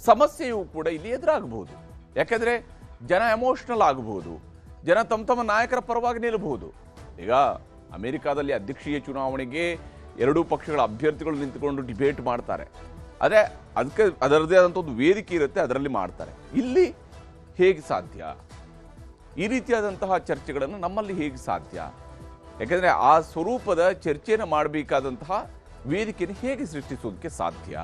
ಸಮಸ್ಯೆಯೂ ಕೂಡ ಇಲ್ಲಿ ಎದುರಾಗಬಹುದು. ಯಾಕೆಂದರೆ ಜನ ಎಮೋಷನಲ್ ಆಗಬಹುದು, ಜನ ತಮ್ಮ ನಾಯಕರ ಪರವಾಗಿ ನಿಲ್ಲಬಹುದು. ಈಗ ಅಮೆರಿಕಾದಲ್ಲಿ ಅಧ್ಯಕ್ಷೀಯ ಚುನಾವಣೆಗೆ ಎರಡೂ ಪಕ್ಷಗಳ ಅಭ್ಯರ್ಥಿಗಳು ನಿಂತುಕೊಂಡು ಡಿಬೇಟ್ ಮಾಡ್ತಾರೆ. ಅದೇ ಅದಕ್ಕೆ ಅದರದ್ದೇ ಆದಂಥ ಒಂದು ವೇದಿಕೆ ಇರುತ್ತೆ, ಅದರಲ್ಲಿ ಮಾಡ್ತಾರೆ. ಇಲ್ಲಿ ಹೇಗೆ ಸಾಧ್ಯ? ಈ ರೀತಿಯಾದಂತಹ ಚರ್ಚೆಗಳನ್ನು ನಮ್ಮಲ್ಲಿ ಹೇಗೆ ಸಾಧ್ಯ? ಯಾಕೆಂದರೆ ಆ ಸ್ವರೂಪದ ಚರ್ಚೆಯನ್ನು ಮಾಡಬೇಕಾದಂತಹ ವೇದಿಕೆಯನ್ನು ಹೇಗೆ ಸೃಷ್ಟಿಸೋದಕ್ಕೆ ಸಾಧ್ಯ?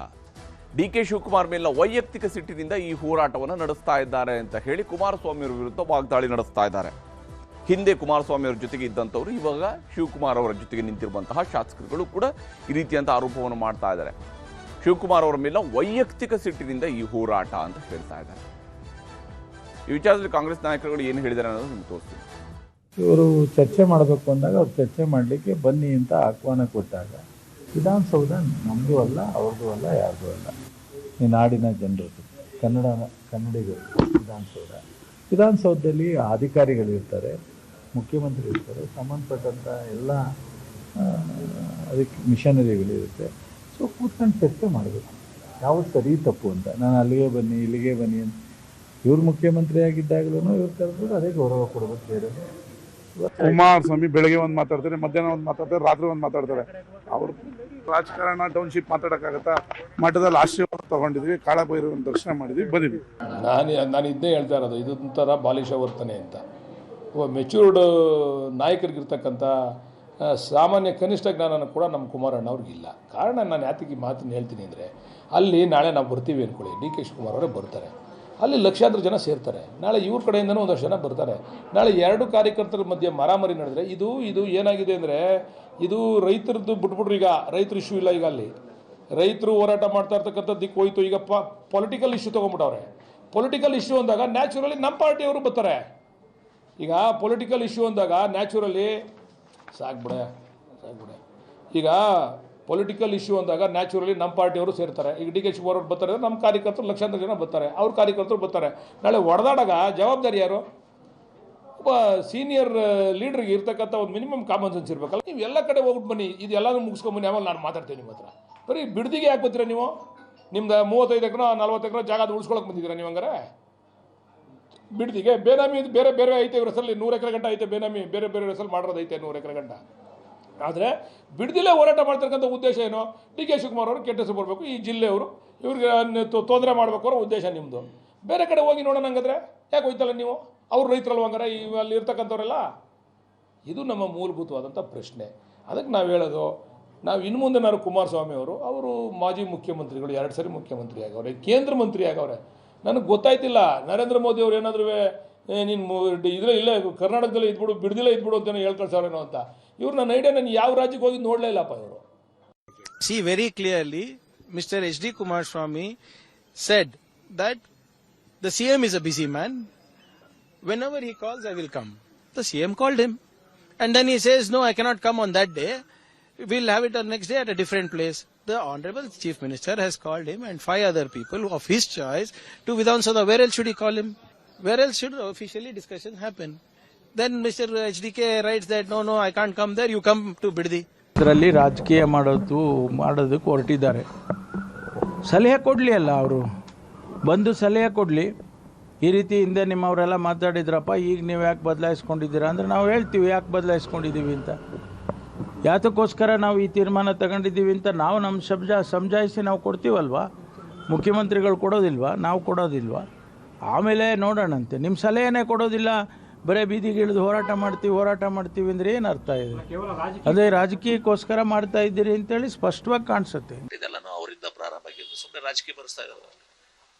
DK ಶಿವಕುಮಾರ್ ಮೇಲಿನ ವೈಯಕ್ತಿಕ ಸಿಟ್ಟಿನಿಂದ ಈ ಹೋರಾಟವನ್ನು ನಡೆಸ್ತಾ ಇದ್ದಾರೆ ಅಂತ ಹೇಳಿ ಕುಮಾರಸ್ವಾಮಿ ಅವರ ವಿರುದ್ಧ ವಾಗ್ದಾಳಿ ನಡೆಸ್ತಾ ಇದ್ದಾರೆ. ಹಿಂದೆ ಕುಮಾರಸ್ವಾಮಿ ಅವರ ಜೊತೆಗೆ ಇದ್ದಂಥವ್ರು ಇವಾಗ ಶಿವಕುಮಾರ್ ಅವರ ಜೊತೆಗೆ ನಿಂತಿರುವಂತಹ ಶಾಸಕರುಗಳು ಕೂಡ ಈ ರೀತಿಯಂಥ ಆರೋಪವನ್ನು ಮಾಡ್ತಾ ಇದ್ದಾರೆ. ಶಿವಕುಮಾರ್ ಅವರ ಮೇಲಿನ ವೈಯಕ್ತಿಕ ಸಿಟ್ಟಿನಿಂದ ಈ ಹೋರಾಟ ಅಂತ ಹೇಳ್ತಾ ಇದ್ದಾರೆ. ಈ ವಿಚಾರದಲ್ಲಿ ಕಾಂಗ್ರೆಸ್ ನಾಯಕರುಗಳು ಏನು ಹೇಳಿದ್ದಾರೆ ಅನ್ನೋದು ನಿಮ್ಗೆ ತೋರಿಸ್ತೀನಿ. ಇವರು ಚರ್ಚೆ ಮಾಡಬೇಕು ಅಂದಾಗ ಅವ್ರು ಚರ್ಚೆ ಮಾಡಲಿಕ್ಕೆ ಬನ್ನಿ ಅಂತ ಆಹ್ವಾನ ಕೊಟ್ಟಾಗ ವಿಧಾನಸೌಧ ನಮ್ಮದು ಅಲ್ಲ, ಅವ್ರದ್ದು ಅಲ್ಲ, ಯಾರ್ದು ಅಲ್ಲ, ಈ ನಾಡಿನ ಜನರದ್ದು, ಕನ್ನಡಿಗರು ವಿಧಾನಸೌಧದಲ್ಲಿ ಅಧಿಕಾರಿಗಳಿರ್ತಾರೆ, ಮುಖ್ಯಮಂತ್ರಿ ಇರ್ತಾರೆ, ಸಂಬಂಧಪಟ್ಟಂಥ ಎಲ್ಲ ಅದಕ್ಕೆ ಮಿಷನರಿಗಳಿರುತ್ತೆ. ಸೊ ಕೂತ್ಕೊಂಡು ಚರ್ಚೆ ಮಾಡಬೇಕು, ಯಾವುದು ಸರಿ ತಪ್ಪು ಅಂತ. ನಾನು ಅಲ್ಲಿಗೆ ಬನ್ನಿ ಇಲ್ಲಿಗೆ ಬನ್ನಿ ಅಂತ ಇವ್ರು ಮುಖ್ಯಮಂತ್ರಿ ಆಗಿದ್ದಾಗಲೂ ಇವ್ರು ಕರೆದ್ರು ಅದೇ ಗೌರವ ಕೊಡಬೇಕು. ಬೇರೆ ಕುಮಾರಸ್ವಾಮಿ ಬೆಳಗ್ಗೆ ಒಂದು ಮಾತಾಡ್ತಾರೆ, ಮಧ್ಯಾಹ್ನ ಒಂದು ಮಾತಾಡ್ತಾರೆ, ರಾತ್ರಿ ಒಂದು ಮಾತಾಡ್ತಾರೆ. ಅವ್ರು ರಾಜಕಾರಣ ಟೌನ್ಶಿಪ್ ಮಾತಾಡೋಕ್ಕಾಗತ್ತಾ? ಮಠದಲ್ಲಿ ಆಶೀರ್ವಾದ ತಗೊಂಡಿದ್ವಿ, ಕಾಳಭೈರವನ ದರ್ಶನ ಮಾಡಿದ್ವಿ, ಬಂದಿದ್ವಿ. ನಾನು ಇದನ್ನೇ ಹೇಳ್ತಾ ಇರೋದು, ಇದೊಂಥರ ಬಾಲಿಶ ವರ್ತನೆ ಅಂತ. ಒಬ್ಬ ಮೆಚ್ಯೂರ್ಡ್ ನಾಯಕರಿಗಿರ್ತಕ್ಕಂಥ ಸಾಮಾನ್ಯ ಕನಿಷ್ಠ ಜ್ಞಾನನೂ ಕೂಡ ನಮ್ಮ ಕುಮಾರಣ್ಣ ಅವ್ರಿಗಿಲ್ಲ. ಕಾರಣ ನಾನು ಯಾತಕ್ಕೆ ಮಾತನ್ನು ಹೇಳ್ತೀನಿ ಅಂದರೆ, ಅಲ್ಲಿ ನಾಳೆ ನಾವು ಬರ್ತೀವಿ ಅಂದ್ಕೊಳ್ಳಿ, DK ಶಿವಕುಮಾರ್ ಅವರೇ ಬರ್ತಾರೆ, ಅಲ್ಲಿ ಲಕ್ಷಾಂತರ ಜನ ಸೇರ್ತಾರೆ. ನಾಳೆ ಇವ್ರ ಕಡೆಯಿಂದನೂ ಒಂದಷ್ಟು ಜನ ಬರ್ತಾರೆ. ನಾಳೆ ಎರಡು ಕಾರ್ಯಕರ್ತರ ಮಧ್ಯೆ ಮಾರಾಮಾರಿ ನಡೆದರೆ ಇದು ಏನಾಗಿದೆ ಅಂದರೆ, ಇದು ರೈತರದ್ದು ಬಿಟ್ಬಿಟ್ರು. ಈಗ ರೈತರ ಇಶ್ಯೂ ಇಲ್ಲ, ಈಗ ಅಲ್ಲಿ ರೈತರು ಹೋರಾಟ ಮಾಡ್ತಾ ಇರ್ತಕ್ಕಂಥದ್ದು ದಿಕ್ಕು ಹೋಯ್ತು. ಈಗ ಪೊಲಿಟಿಕಲ್ ಇಶ್ಯೂ ತೊಗೊಂಡ್ಬಿಟ್ಟವ್ರೆ. ಪೊಲಿಟಿಕಲ್ ಇಶ್ಯೂ ಅಂದಾಗ ನ್ಯಾಚುರಲಿ ನಮ್ಮ ಪಾರ್ಟಿಯವರು ಬರ್ತಾರೆ. ಈಗ ಪೊಲಿಟಿಕಲ್ ಇಶ್ಯೂ ಅಂದಾಗ ನ್ಯಾಚುರಲಿ ಸಾಕ್ಬಿಡೆ ಈಗ ಪೊಲಿಟಿಕಲ್ ಇಶ್ಯೂ ಅಂದಾಗ ನ್ಯಾಚುರಲಿ ನಮ್ಮ ಪಾರ್ಟಿಯವರು ಸೇರ್ತಾರೆ. ಈಗ DK ಶಿವಕುಮಾರ್ ಅವರು ಬರ್ತಾರೆ, ನಮ್ಮ ಕಾರ್ಯಕರ್ತರು ಲಕ್ಷಾಂತರ ಜನ ಬರ್ತಾರೆ, ಅವ್ರ ಕಾರ್ಯಕರ್ತರು ಬರ್ತಾರೆ. ನಾಳೆ ಹೊಡೆದಾಡಾಗ ಜವಾಬ್ದಾರಿ ಯಾರು? ಒಬ್ಬ ಸೀನಿಯರ್ ಲೀಡ್ರಿಗೆ ಇರ್ತಕ್ಕಂಥ ಒಂದು ಮಿನಿಮಮ್ ಕಾಮನ್ ಸೆನ್ಸ್ ಇರಬೇಕಲ್ಲ. ನೀವು ಎಲ್ಲ ಕಡೆ ಹೋಗ್ಬಿಟ್ಟು ಬನ್ನಿ, ಇದೆಲ್ಲನೂ ಮುಗಿಸ್ಕೊಂಬನ್ನಿ, ಆಮೇಲೆ ನಾನು ಮಾತಾಡ್ತೀನಿ ನಿಮ್ಮ ಹತ್ರ. ಬರೀ ಬಿಡದಿಗೆ ಯಾಕೆ ಬರ್ತೀರಾ ನೀವು? ನಿಮ್ದು 35 ಎಕರೆ 40 ಎಕರೆ ಜಾಗ ಉಳಿಸ್ಕೊಳಕ್ಕೆ ಬಂದಿದ್ದೀರಾ ನೀವು? ಹಂಗಾರೆ ಬಿಡ್ದಿಗೆ ಬೇನಾಮಿ ಬೇರೆ ಬೇರೆ ಐತೆ, ಇವ್ರ ಹೆಸರಲ್ಲಿ 100 ಎಕರೆ ಗಂಟ ಐತೆ ಬೇನಾಮಿ, ಬೇರೆ ಬೇರೆ ಹೆಸರಲ್ಲಿ ಮಾಡೋದೈತೆ 100 ಎಕರೆ ಗಂಟ. ಆದರೆ ಬಿಡ್ದಿಲ್ಲೇ ಹೋರಾಟ ಮಾಡ್ತಕ್ಕಂಥ ಉದ್ದೇಶ ಏನು? DK ಶಿವಕುಮಾರ್ ಅವರು ಕೆಟ್ಟ ಹೆಸರು ಬರಬೇಕು, ಈ ಜಿಲ್ಲೆಯವರು ಇವ್ರಿಗೆ ತೊಂದರೆ ಮಾಡಬೇಕು ಅನ್ನೋ ಉದ್ದೇಶ ನಿಮ್ಮದು. ಬೇರೆ ಕಡೆ ಹೋಗಿ ನೋಡೋಣ. ಹಂಗಾದ್ರೆ ಯಾಕೆ ಹೋಯ್ತಲ್ಲ ನೀವು? ಅವ್ರು ರೈತರಲ್ವ ಹಂಗಾರೆ ಅಲ್ಲಿ ಇರ್ತಕ್ಕಂಥವ್ರೆಲ್ಲ? ಇದು ನಮ್ಮ ಮೂಲಭೂತವಾದಂಥ ಪ್ರಶ್ನೆ. ಅದಕ್ಕೆ ನಾವು ಹೇಳೋದು, ನಾವು ಇನ್ನು ಮುಂದೆ ನಾವು ಕುಮಾರಸ್ವಾಮಿ ಅವರು ಮಾಜಿ ಮುಖ್ಯಮಂತ್ರಿಗಳು, 2 ಸರಿ ಮುಖ್ಯಮಂತ್ರಿ ಆಗವ್ರೆ, ಕೇಂದ್ರ ಮಂತ್ರಿ ಆಗವ್ರೆ. ನನಗೆ ಗೊತ್ತಾಯ್ತಿಲ್ಲ ನರೇಂದ್ರ ಮೋದಿ ಅವ್ರು ಏನಾದರೂ ನೀನು ಇಲ್ಲೇ ಕರ್ನಾಟಕದಲ್ಲೇ ಇದ್ಬಿಡು, ಬಿಡದಿಲ್ಲ ಇದ್ಬಿಡು ಅಂತ ಹೇಳಿ ಕಳ್ಸವ್ರೇನೋ ಅಂತ. ಇವ್ರು ನನ್ನ ಐಡಿಯಾ ನಾನು ಯಾವ ರಾಜ್ಯಕ್ಕೆ ಹೋಗಿ ನೋಡಲೇ ಇಲ್ಲಪ್ಪ. ಇವರು See, very clearly, Mr. H.D. Kumaraswamy said that the CM is a busy man. Whenever he calls, I will come. The CM called him. And then he says, no, I cannot come on that day. We'll have it next day at a different place. The Honorable Chief Minister has called him and 5 other people of his choice to Vidhan Sabha. Where else should he call him? Where else should officially discussion happen? Then Mr. HDK writes that, no, I can't come there, you come to Biddi. ಇದರಲ್ಲಿ ರಾಜಕೀಯ ಮಾಡೋದಕ್ಕೆ ಹೊರಟಿದ್ದಾರೆ. ಸಲಹೆ ಕೊಡಲಿ ಅಲ್ಲ, ಅವರು ಬಂದು ಸಲಹೆ ಕೊಡಲಿ. ಈ ರೀತಿ ಹಿಂದೆ ನಿಮ್ಮವರೆಲ್ಲ ಮಾತಾಡಿದ್ರಪ್ಪ, ಈಗ ನೀವು ಯಾಕೆ ಬದಲಾಯಿಸ್ಕೊಂಡಿದ್ದೀರಾ ಅಂದರೆ ನಾವು ಹೇಳ್ತೀವಿ ಯಾಕೆ ಬದಲಾಯಿಸ್ಕೊಂಡಿದ್ದೀವಿ ಅಂತ. ಯಾತಕ್ಕೋಸ್ಕರ ನಾವು ಈ ತೀರ್ಮಾನ ತಗೊಂಡಿದ್ದೀವಿ ಅಂತ ನಾವು ನಮ್ಮ ಸಮಜಾಯಿಸಿ ನಾವು ಕೊಡ್ತೀವಲ್ವಾ. ಮುಖ್ಯಮಂತ್ರಿಗಳು ಕೊಡೋದಿಲ್ವಾ, ನಾವು ಕೊಡೋದಿಲ್ವಾ? ಆಮೇಲೆ ನೋಡೋಣಂತೆ. ನಿಮ್ಮ ಸಲಹೆನೇ ಕೊಡೋದಿಲ್ಲ, ಬರೀ ಬೀದಿಗೆ ಇಳಿದು ಹೋರಾಟ ಮಾಡ್ತೀವಿ ಅಂದರೆ ಏನು ಅರ್ಥ ಇದೆ? ಅದೇ ರಾಜಕೀಯಕ್ಕೋಸ್ಕರ ಮಾಡ್ತಾ ಇದ್ದೀರಿ ಅಂತೇಳಿ ಸ್ಪಷ್ಟವಾಗಿ ಕಾಣಿಸುತ್ತೆ. ಇದೆಲ್ಲನೂ ಅವರಿಂದ ಪ್ರಾರಂಭ ಆಗಿದ್ದು, ಸುಮ್ಮನೆ ರಾಜಕೀಯ ಬರೆಸ್ತಾ ಇದ್ದಾರೆ.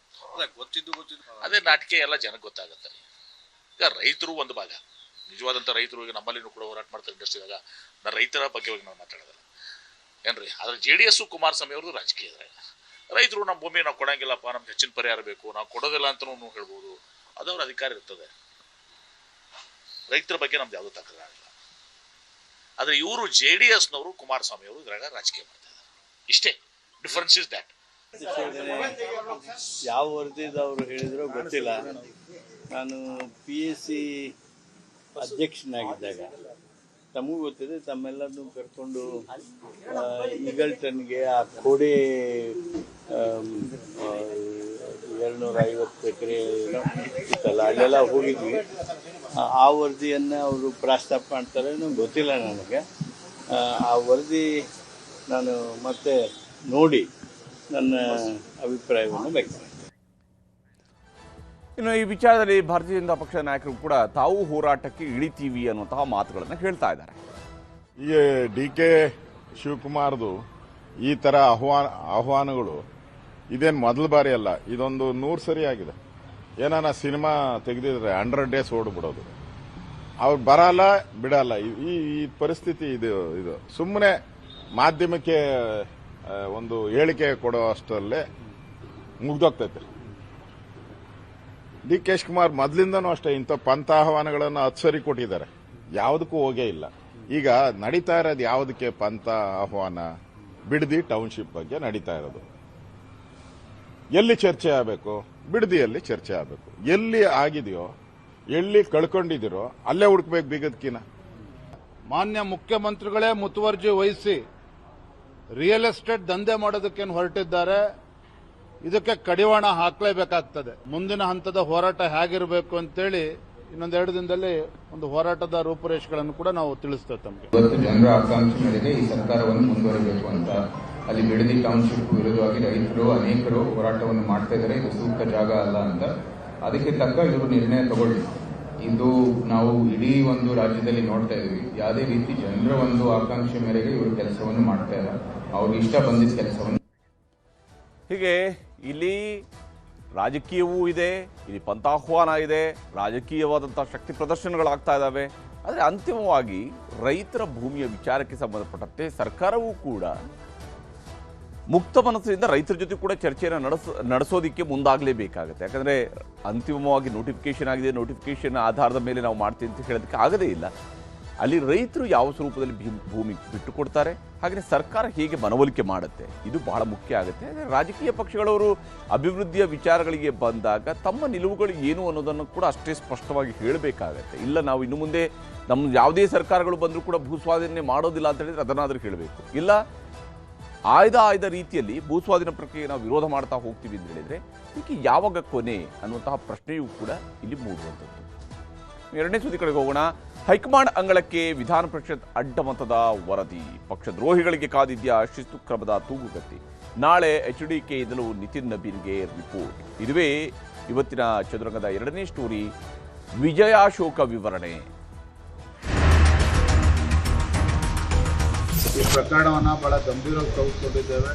ಗೊತ್ತಿದ್ದು ಅದೇ ನಾಟಕ ಎಲ್ಲ ಜನಕ್ಕೆ ಗೊತ್ತಾಗುತ್ತೆ. ಈಗ ರೈತರು ಒಂದು ಭಾಗ, ನಿಜವಾದಂಥ ರೈತರು ಈಗ ನಮ್ಮಲ್ಲಿನೂ ಕೂಡ ಹೋರಾಟ ಮಾಡ್ತಾರೆ ಇಂಡಸ್ಟ್ರಿದಾಗ. ನಾನು ರೈತರ ಬಗ್ಗೆ ಹೋಗಿ ನಾವು ಮಾತಾಡೋದಲ್ಲ ಏನ್ರಿ. ಆದರೆ JDS ಕುಮಾರಸ್ವಾಮಿ ಅವ್ರದ್ದು ರಾಜಕೀಯ ಇದ್ರೆ, ರೈತರು ನಮ್ಮ ಭೂಮಿ ನಾವು ಕೊಡಂಗಿಲ್ಲಪ್ಪ, ನಮ್ಗೆ ಹೆಚ್ಚಿನ ಪರಿಹಾರ ಬೇಕು, ನಾವು ಕೊಡೋದಿಲ್ಲ ಅಂತಲೂ ಹೇಳ್ಬೋದು. ಅದವ್ರ ಅಧಿಕಾರ ಇರ್ತದೆ. ರೈತರ ಬಗ್ಗೆ ನಮ್ದು ಯಾವುದೂ ತಕರಾರಿಲ್ಲ. ಆದರೆ ಇವರು JDSನವರು ಕುಮಾರಸ್ವಾಮಿ ಅವರು ಇದ್ರಾಗ ರಾಜಕೀಯ ಮಾಡ್ತಾ ಇದ್ದಾರೆ. ಇಷ್ಟೇ ಡಿಫರೆನ್ಸ್ ಇಸ್ ದ್ಯಾಟ್. ಯಾವ ವರದಿದವರು ಹೇಳಿದ್ರೋ ಗೊತ್ತಿಲ್ಲ. ನಾನು PSC ಅಧ್ಯಕ್ಷನಾಗಿದ್ದಾಗ ತಮಗೂ ಗೊತ್ತಿದೆ, ತಮ್ಮೆಲ್ಲರನ್ನೂ ಕರ್ಕೊಂಡು ಈಗಲ್ಟನ್ಗೆ ಆ ಕೋಡೆ 250 ಎಕರೆ ಇತ್ತಲ್ಲ, ಅಲ್ಲೆಲ್ಲ ಹೋಗಿದ್ವಿ. ಆ ವರದಿಯನ್ನು ಅವರು ಪ್ರಸ್ತಾಪ ಮಾಡ್ತಾರೆ ಗೊತ್ತಿಲ್ಲ ನನಗೆ. ಆ ವರದಿ ನಾನು ಮತ್ತೆ ನೋಡಿ ನನ್ನ ಅಭಿಪ್ರಾಯವನ್ನು ವ್ಯಕ್ತಪಡಿಸ್ತೇನೆ. ಇನ್ನು ಈ ವಿಚಾರದಲ್ಲಿ ಭಾರತೀಯ ಜನತಾ ಪಕ್ಷದ ನಾಯಕರು ಕೂಡ ತಾವು ಹೋರಾಟಕ್ಕೆ ಇಳಿತೀವಿ ಅನ್ನುವಂತಹ ಮಾತುಗಳನ್ನು ಹೇಳ್ತಾ ಇದ್ದಾರೆ. ಈಗ DK ಶಿವಕುಮಾರ್ದು ಈ ಥರ ಆಹ್ವಾನಗಳು ಇದೇನು ಮೊದಲ ಬಾರಿ ಅಲ್ಲ, ಇದೊಂದು 100 ಸರಿ ಆಗಿದೆ. ಏನಾನ ಸಿನಿಮಾ ತೆಗೆದಿದ್ರೆ 100 ಡೇಸ್ ಓಡ್ಬಿಡೋದು, ಅವ್ರು ಬರಲ್ಲ ಬಿಡಲ್ಲ. ಈ ಪರಿಸ್ಥಿತಿ ಇದು ಸುಮ್ಮನೆ ಮಾಧ್ಯಮಕ್ಕೆ ಒಂದು ಹೇಳಿಕೆ ಕೊಡೋ ಅಷ್ಟರಲ್ಲೇ ಮುಗ್ದೋಗ್ತೈತೆ. DK ಶಿವಕುಮಾರ್ ಮೊದಲಿಂದನೂ ಅಷ್ಟೇ ಇಂಥ ಪಂಥ ಆಹ್ವಾನಗಳನ್ನು 10 ಸರಿ ಕೊಟ್ಟಿದ್ದಾರೆ, ಯಾವುದಕ್ಕೂ ಹೋಗೇ ಇಲ್ಲ. ಈಗ ನಡೀತಾ ಇರೋದು ಯಾವುದಕ್ಕೆ ಪಂಥ ಆಹ್ವಾನ? ಬಿಡದಿ ಟೌನ್ಶಿಪ್ ಬಗ್ಗೆ ನಡೀತಾ ಇರೋದು. ಎಲ್ಲಿ ಚರ್ಚೆ ಆಗಬೇಕು? ಬಿಡದಿಯಲ್ಲಿ ಚರ್ಚೆ ಆಗಬೇಕು. ಎಲ್ಲಿ ಆಗಿದೆಯೋ, ಎಲ್ಲಿ ಕಳ್ಕೊಂಡಿದ್ದೀರೋ ಅಲ್ಲೇ ಹುಡುಕ್ಬೇಕು ಬೀಗದ್ಕಿನ. ಮಾನ್ಯ ಮುಖ್ಯಮಂತ್ರಿಗಳೇ ಮುತುವರ್ಜಿ ವಹಿಸಿ ರಿಯಲ್ ಎಸ್ಟೇಟ್ ದಂಧೆ ಮಾಡೋದಕ್ಕೇನು ಹೊರಟಿದ್ದಾರೆ, ಇದಕ್ಕೆ ಕಡಿವಾಣ ಹಾಕಲೇಬೇಕಾಗ್ತದೆ. ಮುಂದಿನ ಹಂತದ ಹೋರಾಟ ಹೇಗಿರಬೇಕು ಅಂತೇಳಿ ಇನ್ನೊಂದು 2 ದಿನದಲ್ಲಿ ಒಂದು ಹೋರಾಟದ ರೂಪುರೇಷೆಗಳನ್ನು ಕೂಡ ನಾವು ತಿಳಿಸ್ತೇವೆ ತಮಗೆ. ಇವತ್ತು ಜನರ ಆಕಾಂಕ್ಷೆ ಮೇರೆಗೆ ಈ ಸರ್ಕಾರವನ್ನು ಮುಂದುವರಿಬೇಕು ಅಂತ ಅಲ್ಲಿ ಬಿಡದಿ ಟೌನ್ಶಿಪ್ ವಿರುದ್ಧವಾಗಿ ರೈತರು ಅನೇಕರು ಹೋರಾಟವನ್ನು ಮಾಡ್ತಾ ಇದ್ದಾರೆ. ಇದು ಸೂಕ್ತ ಜಾಗ ಅಲ್ಲ ಅಂತ, ಅದಕ್ಕೆ ತಕ್ಕ ಇವರು ನಿರ್ಣಯ ತಗೊಳ್ಳಿ. ಇದು ನಾವು ಇಡೀ ಒಂದು ರಾಜ್ಯದಲ್ಲಿ ನೋಡ್ತಾ ಇದ್ವಿ, ಯಾವುದೇ ರೀತಿ ಜನರ ಒಂದು ಆಕಾಂಕ್ಷೆ ಮೇರೆಗೆ ಇವರು ಕೆಲಸವನ್ನು ಮಾಡ್ತಾ ಇಲ್ಲ, ಅವ್ರಿಗೆ ಇಷ್ಟ ಬಂದಿದ್ದ ಕೆಲಸವನ್ನು. ಹೀಗೆ ಇಲ್ಲಿ ರಾಜಕೀಯವೂ ಇದೆ, ಇಲ್ಲಿ ಪಂಥಾಹ್ವಾನ ಇದೆ, ರಾಜಕೀಯವಾದಂಥ ಶಕ್ತಿ ಪ್ರದರ್ಶನಗಳಾಗ್ತಾ ಇದ್ದಾವೆ. ಆದರೆ ಅಂತಿಮವಾಗಿ ರೈತರ ಭೂಮಿಯ ವಿಚಾರಕ್ಕೆ ಸಂಬಂಧಪಟ್ಟಂತೆ ಸರ್ಕಾರವೂ ಕೂಡ ಮುಕ್ತ ಮನಸ್ಸಿನಿಂದ ರೈತರ ಜೊತೆ ಕೂಡ ಚರ್ಚೆಯನ್ನು ನಡೆಸೋದಕ್ಕೆ ಮುಂದಾಗಲೇಬೇಕಾಗುತ್ತೆ. ಯಾಕಂದರೆ ಅಂತಿಮವಾಗಿ ನೋಟಿಫಿಕೇಶನ್ ಆಗಿದೆ, ನೋಟಿಫಿಕೇಶನ್ ಆಧಾರದ ಮೇಲೆ ನಾವು ಮಾಡ್ತೀವಿ ಅಂತ ಹೇಳೋದಕ್ಕೆ ಆಗದೇ ಇಲ್ಲ. ಅಲ್ಲಿ ರೈತರು ಯಾವ ಸ್ವರೂಪದಲ್ಲಿ ಭೂಮಿ ಬಿಟ್ಟು ಕೊಡ್ತಾರೆ, ಹಾಗೆಯೇ ಸರ್ಕಾರ ಹೇಗೆ ಮನವೊಲಿಕೆ ಮಾಡುತ್ತೆ, ಇದು ಬಹಳ ಮುಖ್ಯ ಆಗುತ್ತೆ. ರಾಜಕೀಯ ಪಕ್ಷಗಳವರು ಅಭಿವೃದ್ಧಿಯ ವಿಚಾರಗಳಿಗೆ ಬಂದಾಗ ತಮ್ಮ ನಿಲುವುಗಳು ಏನು ಅನ್ನೋದನ್ನು ಕೂಡ ಅಷ್ಟೇ ಸ್ಪಷ್ಟವಾಗಿ ಹೇಳಬೇಕಾಗತ್ತೆ. ಇಲ್ಲ ನಾವು ಇನ್ನು ಮುಂದೆ ನಮ್ಮ ಯಾವುದೇ ಸರ್ಕಾರಗಳು ಬಂದರೂ ಕೂಡ ಭೂಸ್ವಾಧೀನ ಮಾಡೋದಿಲ್ಲ ಅಂತ ಹೇಳಿದ್ರೆ ಅದನ್ನಾದರೂ ಹೇಳಬೇಕು. ಇಲ್ಲ ಆಯ್ದ ರೀತಿಯಲ್ಲಿ ಭೂಸ್ವಾಧೀನ ಪ್ರಕ್ರಿಯೆ ನಾವು ವಿರೋಧ ಮಾಡ್ತಾ ಹೋಗ್ತೀವಿ ಅಂತ ಹೇಳಿದರೆ ಇದಕ್ಕೆ ಯಾವಾಗ ಕೊನೆ ಅನ್ನುವಂತಹ ಪ್ರಶ್ನೆಯೂ ಕೂಡ ಇಲ್ಲಿ ಮೂಡುವಂಥದ್ದು. 2ನೇ ಸುದ್ದಿ ಕಡೆಗೆ ಹೋಗೋಣ. ಹೈಕಮಾಂಡ್ ಅಂಗಳಕ್ಕೆ ವಿಧಾನ ಪರಿಷತ್ ಅಡ್ಡಮತದ ವರದಿ, ಪಕ್ಷದ್ರೋಹಿಗಳಿಗೆ ಕಾದಿದ್ಯಾ ಶಿಸ್ತು ಕ್ರಮದ ತೂಗುಗತ್ತಿ. ನಾಳೆ HDKಯಿಂದಲೂ ನಿತಿನ್ ನಬೀನ್ಗೆ ರಿಪೋರ್ಟ್. ಇದುವೇ ಇವತ್ತಿನ ಚದುರಂಗದ 2ನೇ ಸ್ಟೋರಿ, ವಿಜಯಾಶೋಕ ವಿವರಣೆ. ಈ ಪ್ರಕರಣವನ್ನು ಬಹಳ ಗಂಭೀರವಾಗಿ ತೆಗೆದುಕೊಂಡಿದ್ದೇವೆ.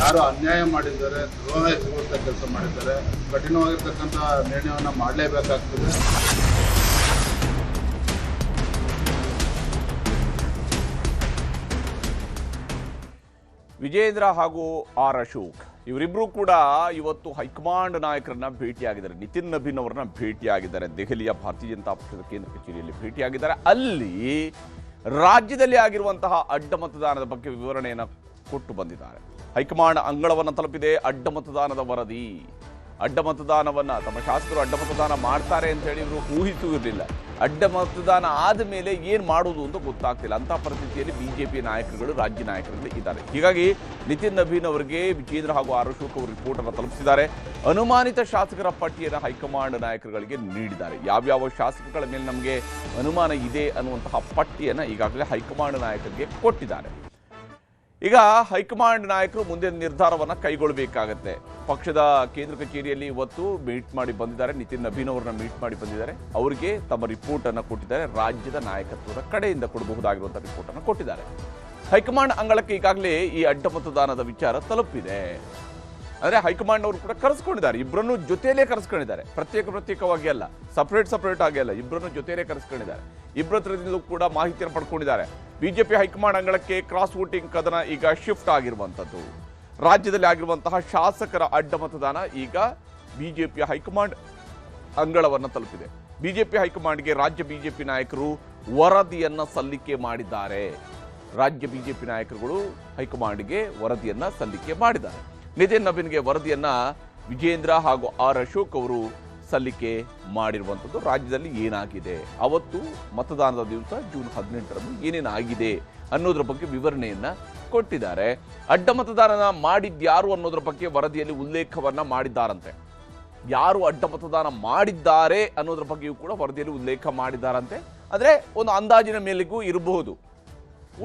ಯಾರು ಅನ್ಯಾಯ ಮಾಡಿದ್ದಾರೆ, ದ್ರೋಹ ಎಸಗುವಂಥ ಕೆಲಸ ಮಾಡಿದ್ದಾರೆ, ಕಠಿಣವಾಗಿರ್ತಕ್ಕಂಥ ನಿರ್ಣಯವನ್ನು ಮಾಡಲೇಬೇಕಾಗ್ತದೆ. ವಿಜೇಂದ್ರ ಹಾಗೂ ಆರ್ ಅಶೋಕ್ ಇವರಿಬ್ಬರು ಕೂಡ ಇವತ್ತು ಹೈಕಮಾಂಡ್ ನಾಯಕರನ್ನ ಭೇಟಿಯಾಗಿದ್ದಾರೆ. ನಿತಿನ್ ನಬೀನ್ ಅವರನ್ನ ಭೇಟಿಯಾಗಿದ್ದಾರೆ. ದೆಹಲಿಯ ಭಾರತೀಯ ಜನತಾ ಪಕ್ಷದ ಕೇಂದ್ರ ಕಚೇರಿಯಲ್ಲಿ ಭೇಟಿಯಾಗಿದ್ದಾರೆ. ಅಲ್ಲಿ ರಾಜ್ಯದಲ್ಲಿ ಆಗಿರುವಂತಹ ಅಡ್ಡ ಮತದಾನದ ಬಗ್ಗೆ ವಿವರಣೆಯನ್ನು ಕೊಟ್ಟು ಬಂದಿದ್ದಾರೆ. ಹೈಕಮಾಂಡ್ ಅಂಗಳವನ್ನು ತಲುಪಿದೆ ಅಡ್ಡ ಮತದಾನದ ವರದಿ. ಅಡ್ಡ ಮತದಾನವನ್ನ ತಮ್ಮ ಶಾಸಕರು ಅಡ್ಡ ಮತದಾನ ಮಾಡ್ತಾರೆ ಅಂತ ಹೇಳಿ ಇವರು ಊಹಿಸುವುದಿಲ್ಲ. ಅಡ್ಡ ಮತದಾನ ಆದ ಮೇಲೆ ಏನು ಮಾಡೋದು ಅಂತ ಗೊತ್ತಾಗ್ತಿಲ್ಲ. ಅಂತಹ ಪರಿಸ್ಥಿತಿಯಲ್ಲಿ ಬಿಜೆಪಿ ನಾಯಕರುಗಳು, ರಾಜ್ಯ ನಾಯಕರುಗಳು ಇದ್ದಾರೆ. ಹೀಗಾಗಿ ನಿತಿನ್ ನಬೀನ್ ಅವರಿಗೆ ವಿಜೇಂದ್ರ ಹಾಗೂ ಆರ್ ಅಶೋಕ್ ಅವರು ರಿಪೋರ್ಟ್ ಅನ್ನು ತಲುಪಿಸಿದ್ದಾರೆ. ಅನುಮಾನಿತ ಶಾಸಕರ ಪಟ್ಟಿಯನ್ನು ಹೈಕಮಾಂಡ್ ನಾಯಕರುಗಳಿಗೆ ನೀಡಿದ್ದಾರೆ. ಯಾವ್ಯಾವ ಶಾಸಕರ ಮೇಲೆ ನಮಗೆ ಅನುಮಾನ ಇದೆ ಅನ್ನುವಂತಹ ಪಟ್ಟಿಯನ್ನು ಈಗಾಗಲೇ ಹೈಕಮಾಂಡ್ ನಾಯಕರಿಗೆ ಕೊಟ್ಟಿದ್ದಾರೆ. ಈಗ ಹೈಕಮಾಂಡ್ ನಾಯಕರು ಮುಂದೆ ನಿರ್ಧಾರವನ್ನು ಕೈಗೊಳ್ಳಬೇಕಾಗತ್ತೆ. ಪಕ್ಷದ ಕೇಂದ್ರ ಕಚೇರಿಯಲ್ಲಿ ಇವತ್ತು ಮೀಟ್ ಮಾಡಿ ಬಂದಿದ್ದಾರೆ. ನಿತಿನ್ ನಬೀನ್ ಅವರನ್ನ ಮೀಟ್ ಮಾಡಿ ಬಂದಿದ್ದಾರೆ. ಅವರಿಗೆ ತಮ್ಮ ರಿಪೋರ್ಟ್ ಅನ್ನು ಕೊಟ್ಟಿದ್ದಾರೆ. ರಾಜ್ಯದ ನಾಯಕತ್ವದ ಕಡೆಯಿಂದ ಕೊಡಬಹುದಾಗಿರುವಂತಹ ರಿಪೋರ್ಟ್ ಅನ್ನು ಕೊಟ್ಟಿದ್ದಾರೆ. ಹೈಕಮಾಂಡ್ ಅಂಗಳಕ್ಕೆ ಈಗಾಗಲೇ ಈ ಅಡ್ಡ ಮತದಾನದ ವಿಚಾರ ತಲುಪಿದೆ. ಅಂದರೆ ಹೈಕಮಾಂಡ್ ಅವರು ಕೂಡ ಕರೆಸ್ಕೊಂಡಿದ್ದಾರೆ. ಇಬ್ಬರನ್ನು ಜೊತೆಯಲ್ಲೇ ಕರೆಸ್ಕೊಂಡಿದ್ದಾರೆ. ಪ್ರತ್ಯೇಕವಾಗಿ ಅಲ್ಲ, ಸಪರೇಟ್ ಆಗಿ ಅಲ್ಲ, ಇಬ್ಬರನ್ನು ಜೊತೆಯಲ್ಲೇ ಕರೆಸ್ಕೊಂಡಿದ್ದಾರೆ. ಇಬ್ಬರ ಹತ್ರದಿಂದಲೂ ಕೂಡ ಮಾಹಿತಿಯನ್ನು ಪಡ್ಕೊಂಡಿದ್ದಾರೆ. ಬಿಜೆಪಿ ಹೈಕಮಾಂಡ್ ಅಂಗಳಕ್ಕೆ ಕ್ರಾಸ್ ವೋಟಿಂಗ್ ಕದನ ಈಗ ಶಿಫ್ಟ್ ಆಗಿರುವಂಥದ್ದು. ರಾಜ್ಯದಲ್ಲಿ ಆಗಿರುವಂತಹ ಶಾಸಕರ ಅಡ್ಡ ಮತದಾನ ಈಗ ಬಿಜೆಪಿಯ ಹೈಕಮಾಂಡ್ ಅಂಗಳವನ್ನು ತಲುಪಿದೆ. ಬಿಜೆಪಿ ಹೈಕಮಾಂಡ್ಗೆ ರಾಜ್ಯ ಬಿಜೆಪಿ ನಾಯಕರು ವರದಿಯನ್ನ ಸಲ್ಲಿಕೆ ಮಾಡಿದ್ದಾರೆ. ರಾಜ್ಯ ಬಿಜೆಪಿ ನಾಯಕರುಗಳು ಹೈಕಮಾಂಡ್ಗೆ ವರದಿಯನ್ನ ಸಲ್ಲಿಕೆ ಮಾಡಿದ್ದಾರೆ. ನಿತಿನ್ ನಬೀನ್ಗೆ ವರದಿಯನ್ನ ವಿಜೇಂದ್ರ ಹಾಗೂ ಆರ್ ಅಶೋಕ್ ಅವರು ಸಲ್ಲಿಕೆ ಮಾಡಿರುವಂಥದ್ದು. ರಾಜ್ಯದಲ್ಲಿ ಏನಾಗಿದೆ, ಅವತ್ತು ಮತದಾನದ ದಿವಸ ಜೂನ್ 18ರಂದು ಏನೇನಾಗಿದೆ ಅನ್ನೋದ್ರ ಬಗ್ಗೆ ವಿವರಣೆಯನ್ನ ಕೊಟ್ಟಿದ್ದಾರೆ. ಅಡ್ಡ ಮತದಾನ ಮಾಡಿದ್ಯಾರು ಅನ್ನೋದ್ರ ಬಗ್ಗೆ ವರದಿಯಲ್ಲಿ ಉಲ್ಲೇಖವನ್ನ ಮಾಡಿದ್ದಾರಂತೆ. ಯಾರು ಅಡ್ಡ ಮತದಾನ ಮಾಡಿದ್ದಾರೆ ಅನ್ನೋದ್ರ ಬಗ್ಗೆಯೂ ಕೂಡ ವರದಿಯಲ್ಲಿ ಉಲ್ಲೇಖ ಮಾಡಿದ್ದಾರಂತೆ. ಆದರೆ ಒಂದು ಅಂದಾಜಿನ ಮೇಲೆಗೂ ಇರಬಹುದು.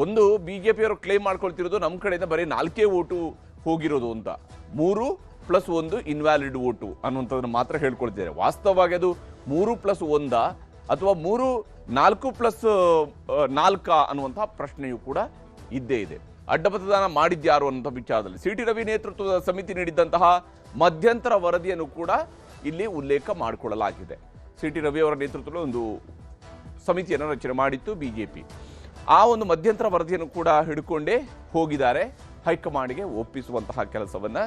ಒಂದು ಬಿಜೆಪಿಯವರು ಕ್ಲೇಮ್ ಮಾಡ್ಕೊಳ್ತಿರೋದು ನಮ್ಮ ಕಡೆಯಿಂದ ಬರೀ 4 ಓಟು ಹೋಗಿರೋದು ಅಂತ, 3+1 ಇನ್ವ್ಯಾಲಿಡ್ ಓಟು ಅನ್ನುವಂಥದ್ದನ್ನು ಮಾತ್ರ ಹೇಳ್ಕೊಳ್ತಿದ್ದಾರೆ. ವಾಸ್ತವವಾಗಿ ಅದು 3+1 ಅಥವಾ 4+4 ಅನ್ನುವಂತಹ ಪ್ರಶ್ನೆಯೂ ಕೂಡ ಇದ್ದೇ ಇದೆ. ಅಡ್ಡ ಮತದಾನ ಮಾಡಿದ್ಯಾರು ಅನ್ನುವಂಥ ವಿಚಾರದಲ್ಲಿ ಸಿ.ಟಿ. ರವಿ ನೇತೃತ್ವದ ಸಮಿತಿ ನೀಡಿದ್ದಂತಹ ಮಧ್ಯಂತರ ವರದಿಯನ್ನು ಕೂಡ ಇಲ್ಲಿ ಉಲ್ಲೇಖ ಮಾಡಿಕೊಳ್ಳಲಾಗಿದೆ. ಸಿ.ಟಿ. ರವಿ ಅವರ ನೇತೃತ್ವದಲ್ಲಿ ಒಂದು ಸಮಿತಿಯನ್ನು ರಚನೆ ಮಾಡಿತ್ತು ಬಿಜೆಪಿ. ಆ ಒಂದು ಮಧ್ಯಂತರ ವರದಿಯನ್ನು ಕೂಡ ಹಿಡ್ಕೊಂಡೇ ಹೋಗಿದ್ದಾರೆ. ಹೈಕಮಾಂಡ್ಗೆ ಒಪ್ಪಿಸುವಂತಹ ಕೆಲಸವನ್ನ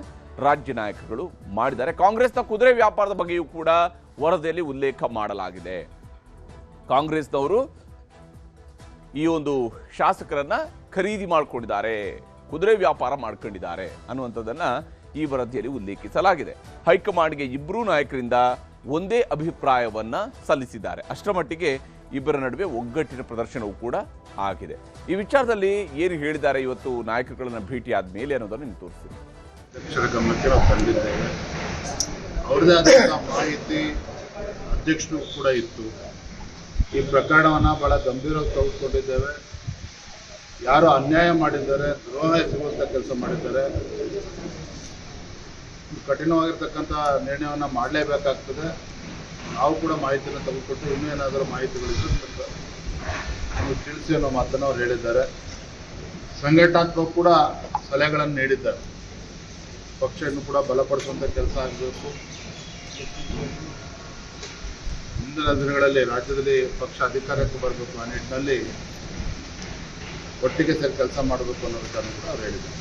ರಾಜ್ಯ ನಾಯಕರುಗಳು ಮಾಡಿದ್ದಾರೆ. ಕಾಂಗ್ರೆಸ್ನ ಕುದುರೆ ವ್ಯಾಪಾರದ ಬಗ್ಗೆಯೂ ಕೂಡ ವರದಿಯಲ್ಲಿ ಉಲ್ಲೇಖ ಮಾಡಲಾಗಿದೆ. ಕಾಂಗ್ರೆಸ್ನವರು ಈ ಒಂದು ಶಾಸಕರನ್ನ ಖರೀದಿ ಮಾಡಿಕೊಂಡಿದ್ದಾರೆ, ಕುದುರೆ ವ್ಯಾಪಾರ ಮಾಡ್ಕೊಂಡಿದ್ದಾರೆ ಅನ್ನುವಂಥದ್ದನ್ನ ಈ ವರದಿಯಲ್ಲಿ ಉಲ್ಲೇಖಿಸಲಾಗಿದೆ. ಹೈಕಮಾಂಡ್ಗೆ ಇಬ್ಬರೂ ನಾಯಕರಿಂದ ಒಂದೇ ಅಭಿಪ್ರಾಯವನ್ನ ಸಲ್ಲಿಸಿದ್ದಾರೆ. ಅಷ್ಟರ ಮಟ್ಟಿಗೆ ಇಬ್ಬರ ನಡುವೆ ಒಗ್ಗಟ್ಟಿನ ಪ್ರದರ್ಶನವೂ ಕೂಡ ಆಗಿದೆ. ಈ ವಿಚಾರದಲ್ಲಿ ಏನು ಹೇಳಿದ್ದಾರೆ ಇವತ್ತು ನಾಯಕರುಗಳನ್ನ ಭೇಟಿ ಆದ್ಮೇಲೆ ಅನ್ನೋದನ್ನು ನೀವು ತೋರಿಸ್ತೀನಿ. ಅಧ್ಯಕ್ಷರ ಗಮನಕ್ಕೆ ನಾವು ತಂದಿದ್ದೇವೆ. ಅವ್ರದೇ ಆದಂತಹ ಮಾಹಿತಿ ಅಧ್ಯಕ್ಷರು ಕೂಡ ಇತ್ತು. ಈ ಪ್ರಕರಣವನ್ನ ಬಹಳ ಗಂಭೀರವಾಗಿ ತೆಗೆದುಕೊಂಡಿದ್ದೇವೆ. ಯಾರು ಅನ್ಯಾಯ ಮಾಡಿದ್ದಾರೆ, ದ್ರೋಹ ಎಸಗುವಂತ ಕೆಲಸ ಮಾಡಿದ್ದಾರೆ, ಕಠಿಣವಾಗಿರ್ತಕ್ಕಂಥ ನಿರ್ಣಯವನ್ನ ಮಾಡಲೇಬೇಕಾಗ್ತದೆ. ನಾವು ಕೂಡ ಮಾಹಿತಿಯನ್ನು ತೆಗೆದುಕೊಟ್ಟು ಇನ್ನೂ ಏನಾದರೂ ಮಾಹಿತಿಗಳಿದ್ದು ನಮಗೆ ತಿಳಿಸಿ ಅನ್ನೋ ಮಾತನ್ನು ಅವ್ರು ಹೇಳಿದ್ದಾರೆ. ಸಂಘಟನಾತ್ಮಕ ಕೂಡ ಸಲಹೆಗಳನ್ನು ನೀಡಿದ್ದಾರೆ. ಪಕ್ಷವನ್ನು ಕೂಡ ಬಲಪಡಿಸುವಂಥ ಕೆಲಸ ಆಗಬೇಕು. ಮುಂದಿನ ದಿನಗಳಲ್ಲಿ ರಾಜ್ಯದಲ್ಲಿ ಪಕ್ಷ ಅಧಿಕಾರಕ್ಕೆ ಬರಬೇಕು. ಆ ನಿಟ್ಟಿನಲ್ಲಿ ಒಟ್ಟಿಗೆ ಸೇರಿ ಕೆಲಸ ಮಾಡಬೇಕು ಅನ್ನೋ ವಿಚಾರ ಕೂಡ ಅವ್ರು ಹೇಳಿದ್ದಾರೆ.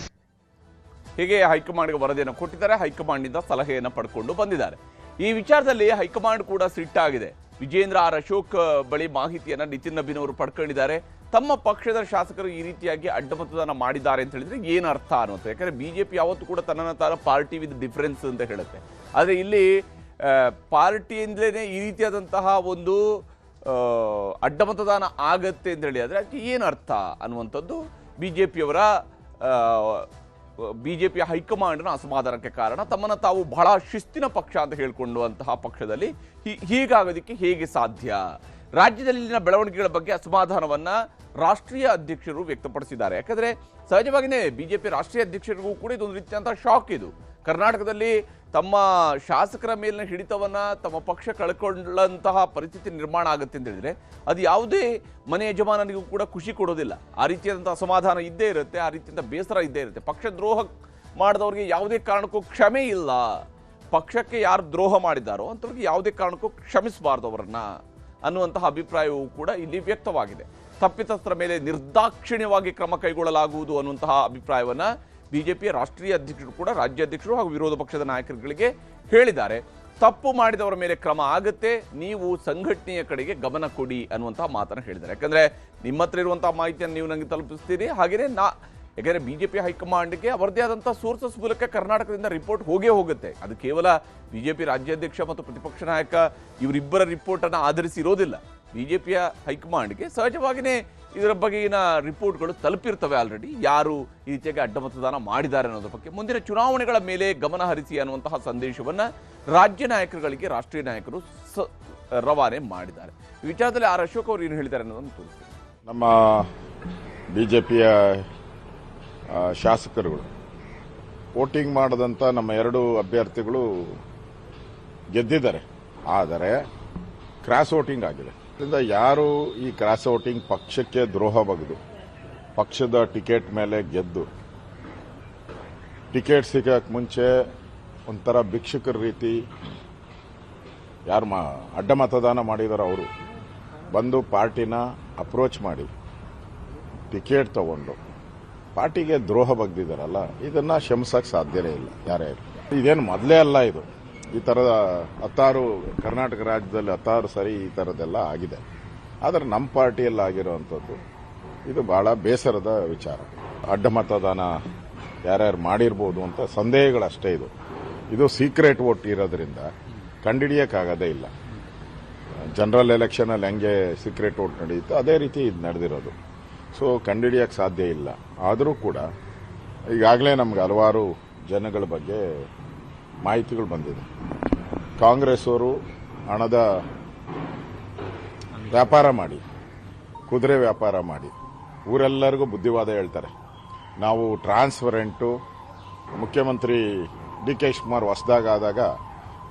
ಹೀಗೆ ಹೈಕಮಾಂಡ್ಗೆ ವರದಿಯನ್ನು ಕೊಟ್ಟಿದ್ದಾರೆ. ಹೈಕಮಾಂಡ್ನಿಂದ ಸಲಹೆಯನ್ನು ಪಡ್ಕೊಂಡು ಬಂದಿದ್ದಾರೆ. ಈ ವಿಚಾರದಲ್ಲಿ ಹೈಕಮಾಂಡ್ ಕೂಡ ಸಿಟ್ಟಾಗಿದೆ. ವಿಜೇಂದ್ರ ಆರ್ ಅಶೋಕ್ ಬಳಿ ಮಾಹಿತಿಯನ್ನು ನಿತಿನ್ ನಬೀನ್ ಅವರು ಪಡ್ಕೊಂಡಿದ್ದಾರೆ. ತಮ್ಮ ಪಕ್ಷದ ಶಾಸಕರು ಈ ರೀತಿಯಾಗಿ ಅಡ್ಡ ಮತದಾನ ಮಾಡಿದ್ದಾರೆ ಅಂತ ಹೇಳಿದ್ರೆ ಏನು ಅರ್ಥ ಅನ್ನುತ್ತೆ. ಯಾಕಂದ್ರೆ ಬಿಜೆಪಿ ಯಾವತ್ತೂ ಕೂಡ ತನ್ನನ್ನು ತಾನು ಪಾರ್ಟಿ ವಿತ್ ಡಿಫರೆನ್ಸ್ ಅಂತ ಹೇಳುತ್ತೆ. ಆದರೆ ಇಲ್ಲಿ ಪಾರ್ಟಿಯಿಂದಲೇ ಈ ರೀತಿಯಾದಂತಹ ಒಂದು ಅಡ್ಡ ಮತದಾನ ಆಗತ್ತೆ ಅಂತ ಹೇಳಿ ಆದರೆ ಅದಕ್ಕೆ ಏನು ಅರ್ಥ ಅನ್ನುವಂಥದ್ದು ಬಿಜೆಪಿಯ ಹೈಕಮಾಂಡ್ನ ಅಸಮಾಧಾನಕ್ಕೆ ಕಾರಣ. ತಮ್ಮನ್ನು ತಾವು ಬಹಳ ಶಿಸ್ತಿನ ಪಕ್ಷ ಅಂತ ಹೇಳಿಕೊಳ್ಳುವಂತಹ ಪಕ್ಷದಲ್ಲಿ ಹೀಗಾಗೋದಕ್ಕೆ ಹೇಗೆ ಸಾಧ್ಯ? ರಾಜ್ಯದಲ್ಲಿನ ಬೆಳವಣಿಗೆಗಳ ಬಗ್ಗೆ ಅಸಮಾಧಾನವನ್ನ ರಾಷ್ಟ್ರೀಯ ಅಧ್ಯಕ್ಷರು ವ್ಯಕ್ತಪಡಿಸಿದ್ದಾರೆ. ಯಾಕಂದ್ರೆ ಸಹಜವಾಗಿಯೇ ಬಿಜೆಪಿ ರಾಷ್ಟ್ರೀಯ ಅಧ್ಯಕ್ಷರಿಗೂ ಕೂಡ ಇದೊಂದು ರೀತಿಯಂತಹ ಶಾಕ್. ಇದು ಕರ್ನಾಟಕದಲ್ಲಿ ತಮ್ಮ ಶಾಸಕರ ಮೇಲಿನ ಹಿಡಿತವನ್ನ ತಮ್ಮ ಪಕ್ಷ ಕಳ್ಕೊಳ್ಳಂತಹ ಪರಿಸ್ಥಿತಿ ನಿರ್ಮಾಣ ಆಗುತ್ತೆ ಅಂತ ಹೇಳಿದ್ರೆ ಅದು ಯಾವುದೇ ಮನೆ ಯಜಮಾನನಿಗೂ ಕೂಡ ಖುಷಿ ಕೊಡೋದಿಲ್ಲ. ಆ ರೀತಿಯಾದಂಥ ಅಸಮಾಧಾನ ಇದ್ದೇ ಇರುತ್ತೆ, ಆ ರೀತಿಯಿಂದ ಬೇಸರ ಇದ್ದೇ ಇರುತ್ತೆ. ಪಕ್ಷ ದ್ರೋಹ ಮಾಡಿದವ್ರಿಗೆ ಯಾವುದೇ ಕಾರಣಕ್ಕೂ ಕ್ಷಮೆ ಇಲ್ಲ. ಪಕ್ಷಕ್ಕೆ ಯಾರು ದ್ರೋಹ ಮಾಡಿದ್ದಾರೋ ಅಂಥವ್ರಿಗೆ ಯಾವುದೇ ಕಾರಣಕ್ಕೂ ಕ್ಷಮಿಸಬಾರ್ದು ಅವರನ್ನ ಅನ್ನುವಂತಹ ಅಭಿಪ್ರಾಯವೂ ಕೂಡ ಇಲ್ಲಿ ವ್ಯಕ್ತವಾಗಿದೆ. ತಪ್ಪಿತಸ್ಥರ ಮೇಲೆ ನಿರ್ದಾಕ್ಷಿಣ್ಯವಾಗಿ ಕ್ರಮ ಕೈಗೊಳ್ಳಲಾಗುವುದು ಅನ್ನುವಂತಹ ಅಭಿಪ್ರಾಯವನ್ನ ಬಿಜೆಪಿಯ ರಾಷ್ಟ್ರೀಯ ಅಧ್ಯಕ್ಷರು ಕೂಡ ರಾಜ್ಯಾಧ್ಯಕ್ಷರು ಹಾಗೂ ವಿರೋಧ ಪಕ್ಷದ ನಾಯಕರುಗಳಿಗೆ ಹೇಳಿದ್ದಾರೆ. ತಪ್ಪು ಮಾಡಿದವರ ಮೇಲೆ ಕ್ರಮ ಆಗುತ್ತೆ, ನೀವು ಸಂಘಟನೆಯ ಕಡೆಗೆ ಗಮನ ಕೊಡಿ ಅನ್ನುವಂತಹ ಮಾತನ್ನು ಹೇಳಿದ್ದಾರೆ. ಯಾಕಂದ್ರೆ ನಿಮ್ಮ ಹತ್ರ ಇರುವಂತಹ ಮಾಹಿತಿಯನ್ನು ನೀವು ನನಗೆ ತಲುಪಿಸ್ತೀರಿ, ಹಾಗೆಯೇ ಯಾಕಂದರೆ BJP ಹೈಕಮಾಂಡ್ಗೆ ಅವರದೇ ಆದಂಥ ಸೋರ್ಸಸ್ ಮೂಲಕ ಕರ್ನಾಟಕದಿಂದ ರಿಪೋರ್ಟ್ ಹೋಗೇ ಹೋಗುತ್ತೆ. ಅದು ಕೇವಲ BJP ರಾಜ್ಯಾಧ್ಯಕ್ಷ ಮತ್ತು ಪ್ರತಿಪಕ್ಷ ನಾಯಕ ಇವರಿಬ್ಬರ ರಿಪೋರ್ಟನ್ನು ಆಧರಿಸಿರೋದಿಲ್ಲ. BJPಯ ಹೈಕಮಾಂಡ್ಗೆ ಸಹಜವಾಗಿಯೇ ಇದರ ಬಗೆಗಿನ ರಿಪೋರ್ಟ್ಗಳು ತಲುಪಿರ್ತವೆ ಆಲ್ರೆಡಿ. ಯಾರು ಈ ರೀತಿಯಾಗಿ ಅಡ್ಡ ಮತದಾನ ಮಾಡಿದ್ದಾರೆ ಅನ್ನೋದ್ರ ಬಗ್ಗೆ ಮುಂದಿನ ಚುನಾವಣೆಗಳ ಮೇಲೆ ಗಮನ ಹರಿಸಿ ಅನ್ನುವಂತಹ ಸಂದೇಶವನ್ನು ರಾಜ್ಯ ನಾಯಕರುಗಳಿಗೆ ರಾಷ್ಟ್ರೀಯ ನಾಯಕರು ರವಾನೆ ಮಾಡಿದ್ದಾರೆ. ಈ ವಿಚಾರದಲ್ಲಿ ಆರ್ ಅಶೋಕ್ ಅವರು ಏನು ಹೇಳಿದ್ದಾರೆ ಅನ್ನೋದನ್ನು ತೋರಿಸ್ತಾರೆ. ನಮ್ಮ BJPಯ ಶಾಸಕರುಗಳು ವೋಟಿಂಗ್ ಮಾಡದಂಥ ನಮ್ಮ 2 ಅಭ್ಯರ್ಥಿಗಳು ಗೆದ್ದಿದ್ದಾರೆ. ಆದರೆ ಕ್ರಾಸ್ ವೋಟಿಂಗ್ ಆಗಿದೆ. ಇದರಿಂದ ಯಾರು ಈ ಕ್ರಾಸ್ ವೋಟಿಂಗ್ ಪಕ್ಷಕ್ಕೆ ದ್ರೋಹ ಬಗೆದು ಪಕ್ಷದ ಟಿಕೆಟ್ ಮೇಲೆ ಗೆದ್ದು ಟಿಕೆಟ್ ಸಿಗಕ್ಕೆ ಮುಂಚೆ ಒಂಥರ ಭಿಕ್ಷುಕರ ರೀತಿ ಯಾರು ಅಡ್ಡ ಮತದಾನ ಮಾಡಿದಾರೋ ಅವರು ಬಂದು ಪಾರ್ಟಿನ ಅಪ್ರೋಚ್ ಮಾಡಿ ಟಿಕೆಟ್ ತಗೊಂಡು ಪಾರ್ಟಿಗೆ ದ್ರೋಹ ಬಗ್ದಿದ್ದಾರಲ್ಲ, ಇದನ್ನ ಕ್ಷಮಿಸಕ್ಕೆ ಸಾಧ್ಯನೇ ಇಲ್ಲ ಯಾರೇ. ಇದೇನು ಮೊದಲೇ ಅಲ್ಲ, ಇದು ಈ ಥರದ 10 ಕರ್ನಾಟಕ ರಾಜ್ಯದಲ್ಲಿ 10 ಸರಿ ಈ ಥರದ್ದೆಲ್ಲ ಆಗಿದೆ. ಆದರೆ ನಮ್ಮ ಪಾರ್ಟಿಯಲ್ಲಿ ಆಗಿರುವಂಥದ್ದು ಇದು ಬಹಳ ಬೇಸರದ ವಿಚಾರ. ಅಡ್ಡ ಮತದಾನ ಯಾರ್ಯಾರು ಮಾಡಿರ್ಬೋದು ಅಂತ ಸಂದೇಹಗಳಷ್ಟೇ. ಇದು ಸೀಕ್ರೆಟ್ ವೋಟ್ ಇರೋದ್ರಿಂದ ಕಂಡುಹಿಡಿಯೋಕ್ಕಾಗೋದೇ ಇಲ್ಲ. ಜನರಲ್ ಎಲೆಕ್ಷನಲ್ಲಿ ಹೆಂಗೆ ಸೀಕ್ರೆಟ್ ವೋಟ್ ನಡೆಯುತ್ತೋ ಅದೇ ರೀತಿ ಇದು ನಡೆದಿರೋದು. ಸೊ ಕಂಡುಹಿಡಿಯೋಕ್ಕೆ ಸಾಧ್ಯ ಇಲ್ಲ. ಆದರೂ ಕೂಡ ಈಗಾಗಲೇ ನಮ್ಗೆ ಹಲವಾರು ಜನಗಳ ಬಗ್ಗೆ ಮಾಹಿತಿಗಳು ಬಂದಿದೆ. ಕಾಂಗ್ರೆಸ್ ಅವರು ಹಣದ ವ್ಯಾಪಾರ ಮಾಡಿ, ಕುದುರೆ ವ್ಯಾಪಾರ ಮಾಡಿ ಊರೆಲ್ಲರಿಗೂ ಬುದ್ಧಿವಾದ ಹೇಳ್ತಾರೆ. ನಾವು ಟ್ರಾನ್ಸ್ಪರೆಂಟು, ಮುಖ್ಯಮಂತ್ರಿ DK ಶಿವಕುಮಾರ್ ಹೊಸದಾಗಾದಾಗ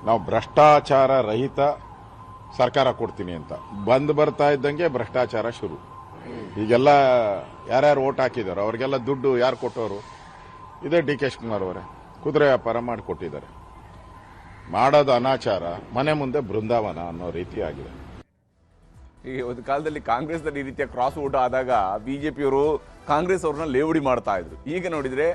ನಾವು ಭ್ರಷ್ಟಾಚಾರ ರಹಿತ ಸರ್ಕಾರ ಕೊಡ್ತೀನಿ ಅಂತ ಬರ್ತಾ ಇದ್ದಂಗೆ ಭ್ರಷ್ಟಾಚಾರ ಶುರು. ಈಗೆಲ್ಲ ಯಾರ್ಯಾರು ಓಟ್ ಹಾಕಿದಾರೋ ಅವ್ರಿಗೆಲ್ಲ ದುಡ್ಡು ಯಾರು ಕೊಟ್ಟವರು? ಇದೇ DK ಶಿವಕುಮಾರ್ ಅವರೇ ಕುದುರೆ ವ್ಯಾಪಾರ ಮಾಡಿಕೊಟ್ಟಿದ್ದಾರೆ. ಮಾಡೋದು ಅನಾಚಾರ, ಮನೆ ಮುಂದೆ ಬೃಂದಾವನ ಅನ್ನೋ ರೀತಿ ಆಗಿದೆ. ಈಗ ಒಂದು ಕಾಲದಲ್ಲಿ ಕಾಂಗ್ರೆಸ್ನಲ್ಲಿ ಈ ರೀತಿಯ ಕ್ರಾಸ್ ವೋಟ್ ಆದಾಗ BJPಯವರು ಕಾಂಗ್ರೆಸ್ ಅವ್ರನ್ನ ಲೇವಡಿ ಮಾಡ್ತಾ ಇದ್ರು. ಈಗ ನೋಡಿದ್ರೆ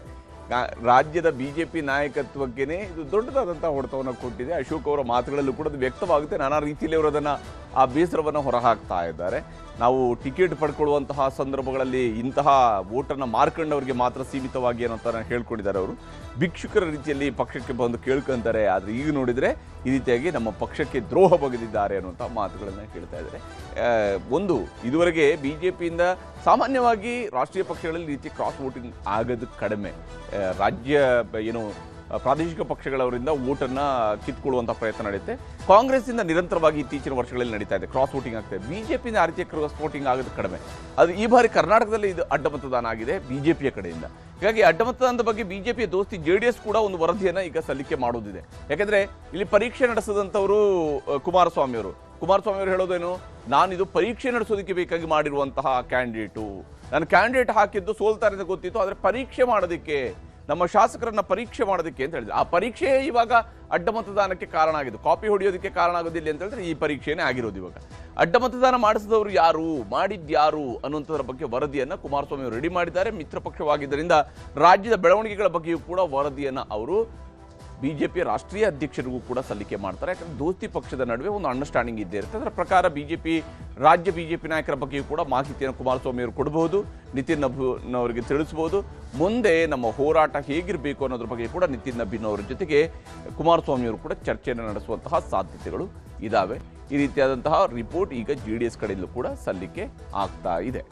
ರಾಜ್ಯದ BJP ನಾಯಕತ್ವಕ್ಕೇನೆ ಇದು ದೊಡ್ಡದಾದಂಥ ಹೊಡೆತವನ್ನು ಕೊಟ್ಟಿದೆ. ಅಶೋಕ್ ಅವರ ಮಾತುಗಳಲ್ಲೂ ಕೂಡ ಅದು ವ್ಯಕ್ತವಾಗುತ್ತೆ. ನಾನಾ ರೀತಿಯಲ್ಲಿ ಅವರು ಅದನ್ನು ಆ ಬೇಸರವನ್ನು ಹೊರಹಾಕ್ತಾ ಇದ್ದಾರೆ. ನಾವು ಟಿಕೆಟ್ ಪಡ್ಕೊಳ್ಳುವಂತಹ ಸಂದರ್ಭಗಳಲ್ಲಿ ಇಂತಹ ವೋಟನ್ನು ಮಾರ್ಕೊಂಡವರಿಗೆ ಮಾತ್ರ ಸೀಮಿತವಾಗಿ ಏನಂತ ಹೇಳ್ಕೊಂಡಿದ್ದಾರೆ. ಅವರು ಭಿಕ್ಷುಕರ ರೀತಿಯಲ್ಲಿ ಪಕ್ಷಕ್ಕೆ ಬಂದು ಕೇಳ್ಕೊಂತಾರೆ. ಆದರೆ ಈಗ ನೋಡಿದರೆ ಈ ರೀತಿಯಾಗಿ ನಮ್ಮ ಪಕ್ಷಕ್ಕೆ ದ್ರೋಹ ಬಗೆದಿದ್ದಾರೆ ಅನ್ನುವಂಥ ಮಾತುಗಳನ್ನು ಕೇಳ್ತಾ ಇದ್ದಾರೆ. ಒಂದು ಇದುವರೆಗೆ BJPಯಿಂದ ಸಾಮಾನ್ಯವಾಗಿ ರಾಷ್ಟ್ರೀಯ ಪಕ್ಷಗಳಲ್ಲಿ ಈ ರೀತಿ ಕ್ರಾಸ್ ವೋಟಿಂಗ್ ಆಗೋದು ಕಡಿಮೆ. ರಾಜ್ಯ ಪ್ರಾದೇಶಿಕ ಪಕ್ಷಗಳವರಿಂದ ವೋಟನ್ನು ಕಿತ್ಕೊಳ್ಳುವಂಥ ಪ್ರಯತ್ನ ನಡೆಯುತ್ತೆ. ಕಾಂಗ್ರೆಸ್ಸಿಂದ ನಿರಂತರವಾಗಿ ಇತ್ತೀಚಿನ ವರ್ಷಗಳಲ್ಲಿ ನಡೀತಾ ಇದೆ, ಕ್ರಾಸ್ ವೋಟಿಂಗ್ ಆಗ್ತದೆ. BJPಯಿಂದ ಆ ರೀತಿಯ ಕ್ರಾಸ್ ವೋಟಿಂಗ್ ಆಗೋದು ಕಡಿಮೆ. ಅದು ಈ ಬಾರಿ ಕರ್ನಾಟಕದಲ್ಲಿ ಇದು ಅಡ್ಡ ಮತದಾನ ಆಗಿದೆ BJPಯ ಕಡೆಯಿಂದ. ಹೀಗಾಗಿ ಅಡ್ಡ ಮತದಾನದ ಬಗ್ಗೆ BJPಯ ದೋಸ್ತಿ JDS ಕೂಡ ಒಂದು ವರದಿಯನ್ನು ಈಗ ಸಲ್ಲಿಕೆ ಮಾಡೋದಿದೆ. ಯಾಕೆಂದರೆ ಇಲ್ಲಿ ಪರೀಕ್ಷೆ ನಡೆಸಿದಂಥವರು ಕುಮಾರಸ್ವಾಮಿ ಅವರು ಹೇಳೋದೇನು, ನಾನಿದು ಪರೀಕ್ಷೆ ನಡೆಸೋದಕ್ಕೆ ಬೇಕಾಗಿ ಮಾಡಿರುವಂತಹ ಕ್ಯಾಂಡಿಡೇಟು, ನಾನು ಕ್ಯಾಂಡಿಡೇಟ್ ಹಾಕಿದ್ದು ಸೋಲ್ತಾರೆ ಅಂತ ಗೊತ್ತಿತ್ತು, ಆದರೆ ಪರೀಕ್ಷೆ ಮಾಡೋದಕ್ಕೆ, ನಮ್ಮ ಶಾಸಕರನ್ನ ಪರೀಕ್ಷೆ ಮಾಡೋದಕ್ಕೆ ಅಂತ ಹೇಳಿದ್ರು. ಆ ಪರೀಕ್ಷೆ ಇವಾಗ ಅಡ್ಡ ಮತದಾನಕ್ಕೆ ಕಾರಣ ಆಗಿದ್ದು. ಕಾಪಿ ಹೊಡೆಯೋದಕ್ಕೆ ಕಾರಣ ಆಗೋದಿಲ್ಲ ಅಂತ ಹೇಳಿದ್ರೆ ಈ ಪರೀಕ್ಷೆನೇ ಆಗಿರೋದು. ಇವಾಗ ಅಡ್ಡ ಮತದಾನ ಮಾಡಿಸಿದವರು ಯಾರು, ಮಾಡಿದ್ಯಾರು ಅನ್ನುವಂಥದ್ರ ಬಗ್ಗೆ ವರದಿಯನ್ನು ಕುಮಾರಸ್ವಾಮಿ ಅವರು ರೆಡಿ ಮಾಡಿದ್ದಾರೆ. ಮಿತ್ರ ಪಕ್ಷವಾಗಿದ್ದರಿಂದ ರಾಜ್ಯದ ಬೆಳವಣಿಗೆಗಳ ಬಗ್ಗೆಯೂ ಕೂಡ ವರದಿಯನ್ನು ಅವರು BJPಯ ರಾಷ್ಟ್ರೀಯ ಅಧ್ಯಕ್ಷರಿಗೂ ಕೂಡ ಸಲ್ಲಿಕೆ ಮಾಡ್ತಾರೆ. ಯಾಕಂದರೆ ದೋಸ್ತಿ ಪಕ್ಷದ ನಡುವೆ ಒಂದು ಅಂಡರ್ಸ್ಟ್ಯಾಂಡಿಂಗ್ ಇದ್ದೇ ಇರುತ್ತೆ. ಅದರ ಪ್ರಕಾರ ರಾಜ್ಯ BJP ನಾಯಕರ ಬಗ್ಗೆಯೂ ಕೂಡ ಮಾಹಿತಿಯನ್ನು ಕುಮಾರಸ್ವಾಮಿ ಅವರು ಕೊಡಬಹುದು, ನಿತಿನ್ ನಬೀನ್ ಅವರಿಗೆ ತಿಳಿಸಬಹುದು. ಮುಂದೆ ನಮ್ಮ ಹೋರಾಟ ಹೇಗಿರಬೇಕು ಅನ್ನೋದ್ರ ಬಗ್ಗೆ ಕೂಡ ನಿತಿನ್ ನಬೀನ್ ಅವರ ಜೊತೆಗೆ ಕುಮಾರಸ್ವಾಮಿ ಅವರು ಕೂಡ ಚರ್ಚೆಯನ್ನು ನಡೆಸುವಂತಹ ಸಾಧ್ಯತೆಗಳು ಇದ್ದಾವೆ. ಈ ರೀತಿಯಾದಂತಹ ರಿಪೋರ್ಟ್ ಈಗ JDS ಕಡೆಯಲ್ಲೂ ಕೂಡ ಸಲ್ಲಿಕೆ ಆಗ್ತಾ ಇದೆ.